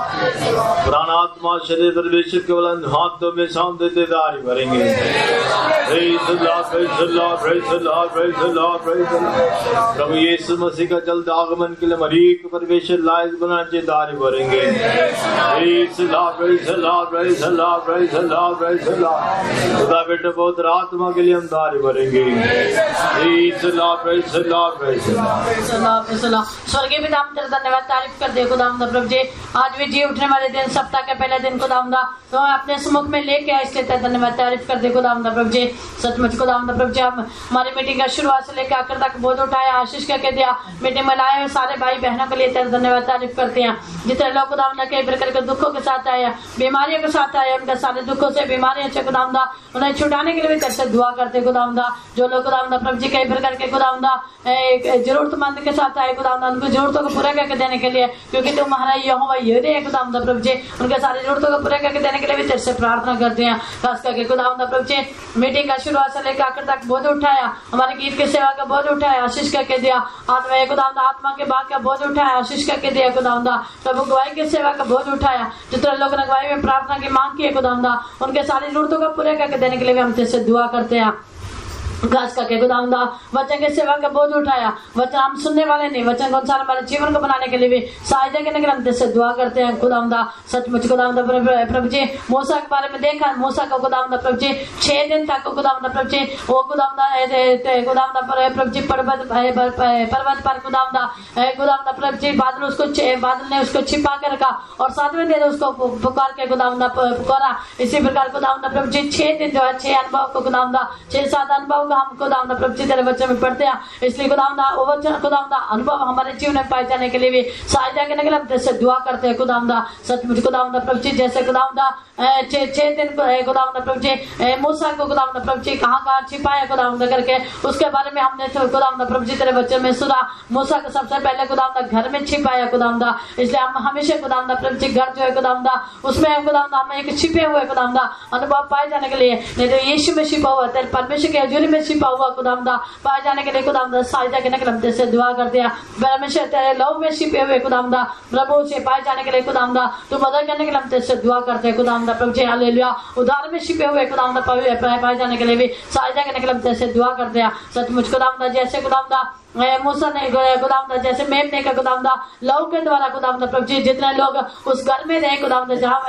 प्राण आत्मा शरीर परमेश्वर के बुलंद हाथों में सामने देते तारीफ करेंगे। Praise the Lord, praise the Lord, praise the Lord, praise the Lord, praise the Lord। प्रभु यीशु मसीह का जल्द आगमन के लिए हमारी एक परमेश्वर लायक बनाने की तारीफ करेंगे। Praise the Lord, praise the Lord, praise the Lord, praise the Lord, praise the Lord। खुदा बेटे बहुत आत्मा के लिए हम तारीफ करेंगे। Praise the Lord, praise the Lord, praise the Lord। स्वर्गीय पिता हम तेरा धन्यवाद तारीफ कर दे खुदावंद प्रभु जी, आज भी जी उठने वाले दिन, सप्ताह के पहले दिन खुदावंद तो अपने सम्मुख में लेके आए, इसलिए तेरा धन्यवाद तारीफ कर दे खुदावंद प्रभु जी। सचमुच खुदावंद प्रभु जी, हम हमारी मीटिंग का शुरुआत से लेकर आखिर तक बोझ उठाया, आशीष करके दिया, मीटिंग में लाए हुए सारे भाई बहनों के लिए तेरा धन्यवाद तारीफ करते हैं। जितने लोग खुदावंद कई प्रकार के दुखों के साथ आए, बीमारियों के साथ आए, उनके सारे दुखों से, बीमारियों से खुदावंद उन्हें छुटाने के लिए भी तेरे से दुआ करते खुदावंद। जो लोग खुदावंद प्रभु जी कई प्रकार के खुदावंद जरूरतमंद के साथ आए खुदावंद, उनकी जरूरतों को पूरा करके देने के लिए, क्योंकि तुम हमारा यहोवा यीरे है खुदावंद प्रभु जी, उनके सारी जरूरतों को पूरा करके देने के लिए भी तेरे से प्रार्थना करते हैं। खास करके खुदावंद प्रभु जी मीटिंग का शुरुआत से लेकर आखिर तक बोझ उठाया, हमारे गीत की सेवा का बोझ उठाया, आशीष करके दिया, आत्मा खुदावंद आत्मा के भाग का बोझ उठाया, आशीष करके दिया खुदावंद। प्रभु गवाही की सेवा का बोझ उठाया, जितने लोग ने गवाही में प्रार्थना की मांग की है खुदावंद, उनके सारी जरूरतों को पूरा करके देने के लिए भी हम तेरे से दुआ करते हैं। खास करके खुदावंद वचन की सेवा का बोझ उठाया, वचन हम सुनने वाले नहीं, वचन को अनुसार हमारे जीवन को बनाने के लिए भी सहायता करने के लिए हम तेरे से दुआ करते हैं खुदावंद। सचमुच खुदावंद प्रभु जी मूसा के बारे में देखा, मूसा को खुदावंद प्रभु जी 6 दिन तक खुदावंद प्रभु जी वो खुदावंद प्रभु जी पर्वत पर खुदावंद प्रभु जी बादल ने उसको छिपा कर रखा और 7वें दिन उसको पुकार के खुदावंद पुकारा। इसी प्रकार खुदावंद प्रभु जी 6 दिन जो है 6 अनुभव को खुदावंद 6-7 अनुभव हम खुदावंद प्रभु जी तेरे वचन में पढ़ते हैं, इसलिए खुदावंद वो वचन खुदावंद अनुभव हमारे जीवन में पाए जाने के लिए भी सहायता करने के लिए हम तेरे से दुआ करते हैं खुदावंद। सचमुच खुदावंद प्रभु जी जैसे खुदावंद 6 दिन खुदावंद प्रभु जी मूसा को खुदावंद प्रभु जी कहाँ छिपाया खुदावंद करके, उसके बारे में हमने खुदावंद प्रभु जी तेरे वचन में सुना। मूसा को सबसे पहले खुदावंद घर में छिपाया खुदावंद, इसलिए हम हमेशा खुदावंद प्रभु जी घर जो है खुदावंद उसमें खुदावंद हमें एक छिपे हुए खुदावंद अनुभव पाए जाने के लिए, नहीं तो यीशु में छिपा हुआ तेरे परमेश्वर के हजूरी में छिपा हुआ खुदावंद पाए जाने के लिए खुदावंद सहायता करने के लिए हम तेरे से दुआ करते हैं। परमेश्वर तेरे लव में छिपे हुए खुदावंद प्रभु से पाए जाने के लिए खुदावंद तू मदद करने के लिए हम तेरे से दुआ करते हैं खुदावंद प्रभु जी। हालेलुया। उधार में छिपे हुए खुदावंद पाए जाने के लिए भी सहायता करने के लिए हम तेरे से दुआ करते हैं। सचमुच खुदावंद जैसे खुदावंद मूसा ने खुदावंद जैसे मेमने का खुदावंद लव के द्वारा खुदावंद प्रभु जी जितने लोग उस घर में रहे खुदावंद जहाँ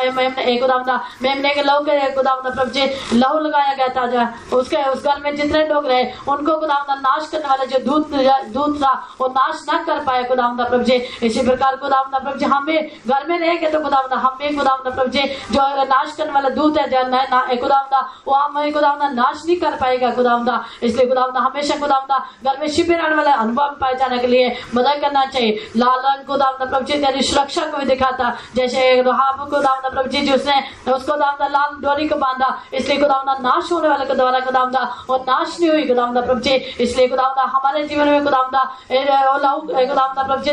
मेमने के लव के खुदावंद प्रभु जी लहू लगाया गया था, जो उसके उस घर में जितने लोग रहे उनको खुदावंद नाश करने वाले जो दूत था वो नाश न कर पाए खुदावंद प्रभु जी। इसी प्रकार खुदावंद प्रभु जी हमें घर में रहेंगे तो खुदावंद हम भी खुदावंद प्रभु जी जो नाश करने वाला दूत है खुदावंद वो हमें खुदावंद नाश नहीं कर पाएगा खुदावंद। इसलिए खुदावंद हमेशा खुदावंद घर में छिपे रहने वाले अनुभव पाए जाने के लिए मदद करना चाहिए। लाल रंग खुदावंद प्रभु जी तेरी सुरक्षा को भी दिखाता, जैसे राहाब खुदावंद प्रभु जी जिसने उसको खुदावंद लाल डोरी को बांधा, इसलिए खुदावंद नाश होने वाले के द्वारा खुदावंद वो नाश नाश नहीं हुई खुदावंदा प्रभु जी। इसलिए खुदावंदा हमारे जीवन में खुदावंदा लहू खुदावंदा प्रभु जी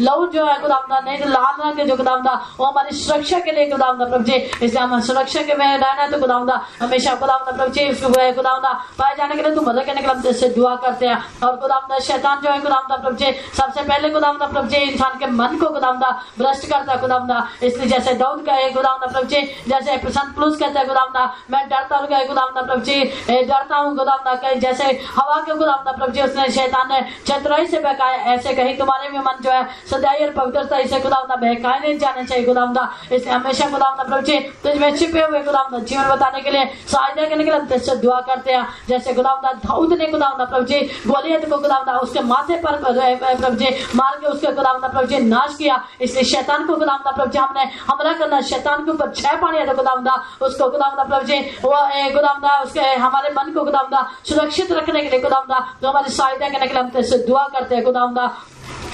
लहू जो है खुदावंदा नहीं लाल रंग जो खुदावंदा वो हमारी सुरक्षा के लिए खुदावंदा प्रभु जी। इसलिए हम सुरक्षा के में रहना है तो खुदावंदा हमेशा खुदावंदा प्रभु जी खुदावंदा पाए जाने के लिए तू मदद करने के लिए हम तेरे से दुआ करते हैं। और खुदावंदा शैतान जो है खुदावंदा प्रभु जी सबसे पहले खुदावंदा प्रभु जी इंसान के मन को खुदावंदा भ्रष्ट करता है खुदावंदा। इसलिए जैसे दाऊद का है खुदावंदा प्रभु जी, जैसे प्रसन्न पुरुष कहता है खुदावंदा मैं डरता हूँ खुदावंदा प्रभु जी, डरता हूँ खुदावंदा कहीं जैसे हवा के खुदावंदा प्रभु जी उसने शैतान ने चतुराई से बहकाया, ऐसे कहीं तुम्हारे भी मन जो है सदाई और पवित्रता से खुदावंदा बहकाए नहीं जाने चाहिए खुदावंदा। इसलिए हमेशा खुदावंदा प्रभु जी तुझमें छिपे हुए खुदावंदा जीवन बताने के लिए सहायता करने के लिए हम तेरे दुआ करते हैं। जैसे खुदावंदा दाऊद ने खुदावंदा प्रभु जी गोलियत को खुदावंदा उसके माथे पर प्रभु जी मार के उसके खुदावंदा प्रभु जी नाश किया। इसलिए शैतान को खुदावंदा प्रभु जी हमने हमला करना, शैतान के ऊपर छह पानी है खुदावंदा उसको खुदावंदा प्रभु जी वो खुदावंदा उसके हमारे मन को खुदावंदा सुरक्षित रखने के लिए खुदावंदा जो हमारी सहायता करने के लिए हम तेरे से दुआ करते हैं खुदावंदा।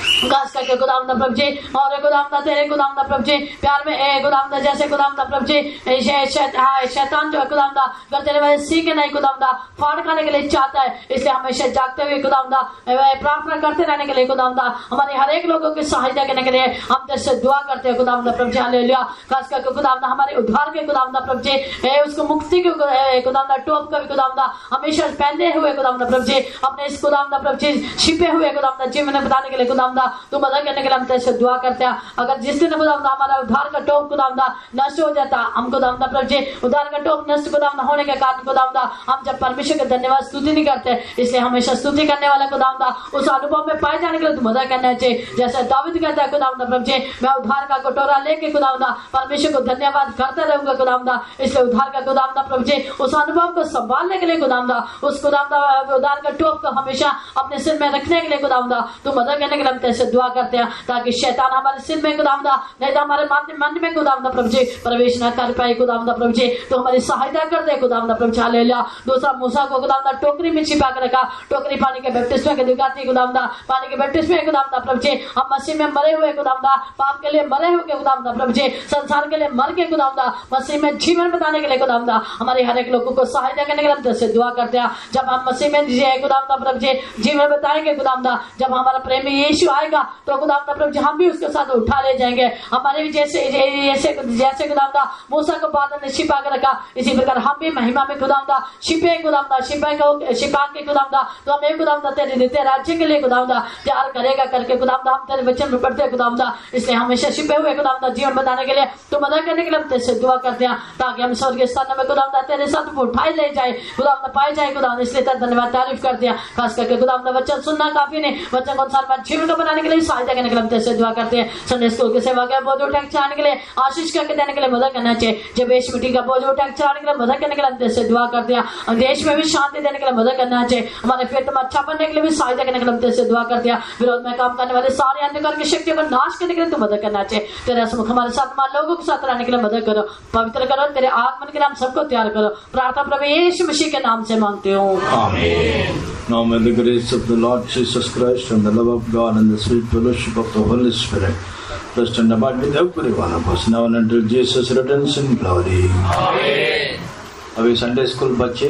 खास करके खुदावंदा प्रभु जी और खुदावंदा तेरे खुदावंदा प्रभु जी प्यार में खुदावंदा जैसे खुदावंदा प्रभु जी शैतान जो है खुदावंदा अगर तेरे वजह सीख नहीं खुदावंदा फाड़ खाने के लिए चाहता है। इसलिए हमेशा जागते हुए खुदावंदा प्रार्थना करते रहने के लिए खुदावंदा हमारे हर एक लोगों की सहायता करने के लिए हम तेरे से दुआ करते हैं खुदावंदा प्रभु जी। हालेलुया। खास करके खुदावंदा हमारे उद्धार के खुदावंदा प्रभु जी उसको मुक्ति के खुदावंदा टोप का भी खुदावंदा हमेशा पहने हुए खुदावंदा प्रभु जी अपने इस खुदावंदा प्रभु जी छिपे हुए खुदावंदा जीवन बताने के लिए खुदावंदा तू मदद करने के लिए हम तेरे से दुआ करते हैं। अगर जिस दिन खुदावंदा हमारा उद्धार का टोप खुदावंदा नष्ट हो जाता हम खुदावंदा प्रभु जी उद्धार का टोप नष्ट खुदावंदा होने के कारण खुदावंदा हम जब परमेश्वर का धन्यवाद स्तुति नहीं करते, इसलिए हमेशा स्तुति करने वाला खुदावंदा उस अनुभव में पाए जाने के लिए तू मदद करना चाहिए। जैसे दाऊद कहता है खुदावंदा प्रभु जी मैं उद्धार का कटोरा लेके खुदावंदा परमेश्वर को धन्यवाद करते रहूंगा खुदावंदा। इसलिए उद्धार का खुदावंदा प्रभु जी उस अनुभव को संभालने के लिए खुदावंदा उस खुदावंदा उद्धार का टोप को हमेशा अपने सिर में रखने के लिए खुदावंदा तू मदद करने के लिए हम तेरे से दुआ करते हैं ताकि शैतान हमारे सिर में खुदावंदा नहीं तो हमारे मन में खुदावंदा प्रभु जी प्रवेश न कर पाए खुदावंदा प्रभु जी। तो हमारी सहायता कर दे खुदावंदा प्रभु जी। हालेलुया। दूसरा मूसा को खुदावंदा टोकरी में छिपा कर रखा, टोकरी पानी के बपतिस्मा के दिखाती खुदावंदा पानी के बपतिस्मा खुदावंदा प्रभु जी हम मसीह में मरे हुए खुदावंदा पाप के लिए मरे हुए खुदावंदा प्रभु जी संसार के लिए मर के खुदावंदा मसीह में जीवन बताने के लिए खुदावंदा हमारे हर एक लोगों को सहायता करने के लिए हम तेरे से दुआ करते हैं। जब हम मसीह में खुदावंदा प्रभु जी जीवन बताएंगे खुदावंदा जब हमारा प्रेमी यीशु आएगा तो खुदावंदा प्रभु जी हम भी उसके साथ उठा ले जाएंगे। हमारे भी जैसे खुदावंदा मूसा को बादल ने छिपा कर रखा इसी प्रकार हम भी महिमा में खुदावंदा छिपा के खुदावंदा तो हमें खुदावंदा तेरे नित्य राज्य के लिए खुदावंदा तैयार करेगा करके खुदावंदा हम तेरे वचन में पढ़ते खुदावंदा। इसलिए हमेशा छिपे हुए खुदावंदा जीवन बताने के लिए तो मदद करने के लिए हम तेरे से दुआ करते हैं ताकि हम स्वर्ग स्थान में खुदावंदा तेरे साथ उठाए ले जाए खुदावंदा पाए जाए खुदावंदा। इसलिए तेरा धन्यवाद तारीफ करते हैं। खास करके खुदावंदा वचन सुनना काफी नहीं, वचन को अनुसार जीवन को बनाने के लिए सहायता करने के लिए हम तेरे से दुआ करते हैं। संडे स्कूल की सेवा का बोझ उठा चलाने के लिए आशीष करके देने के लिए मदद करना चाहिए। जब देश मिट्टी का बोझ उठा चलाने के लिए मदद करने के लिए हम तेरे से दुआ करते हैं। देश में भी शांति देने के लिए मदद करना चाहिए। हमारे फिर तुम अच्छा बनने के लिए भी सहायता करने के लिए हम तेरे से दुआ करते हैं। विरोध में काम करने वाले सारे अंधकार की शक्तियों को नाश करने के लिए तुम मदद करना चाहिए। तेरे समुख हमारे साथ हमारे लोगों के साथ रहने के लिए मदद करो, पवित्र करो, तेरे आगमन के लिए हम सबको तैयार करो। प्रार्थना प्रभु यीशु मसीह के नाम से मांगते हूँ, आमीन। Now may the grace of the Lord Jesus Christ and the love of God and the sweet fellowship of the Holy Spirit rest and abide with every one of us now and until Jesus returns in glory. Amen. अभी संडे स्कूल बच्चे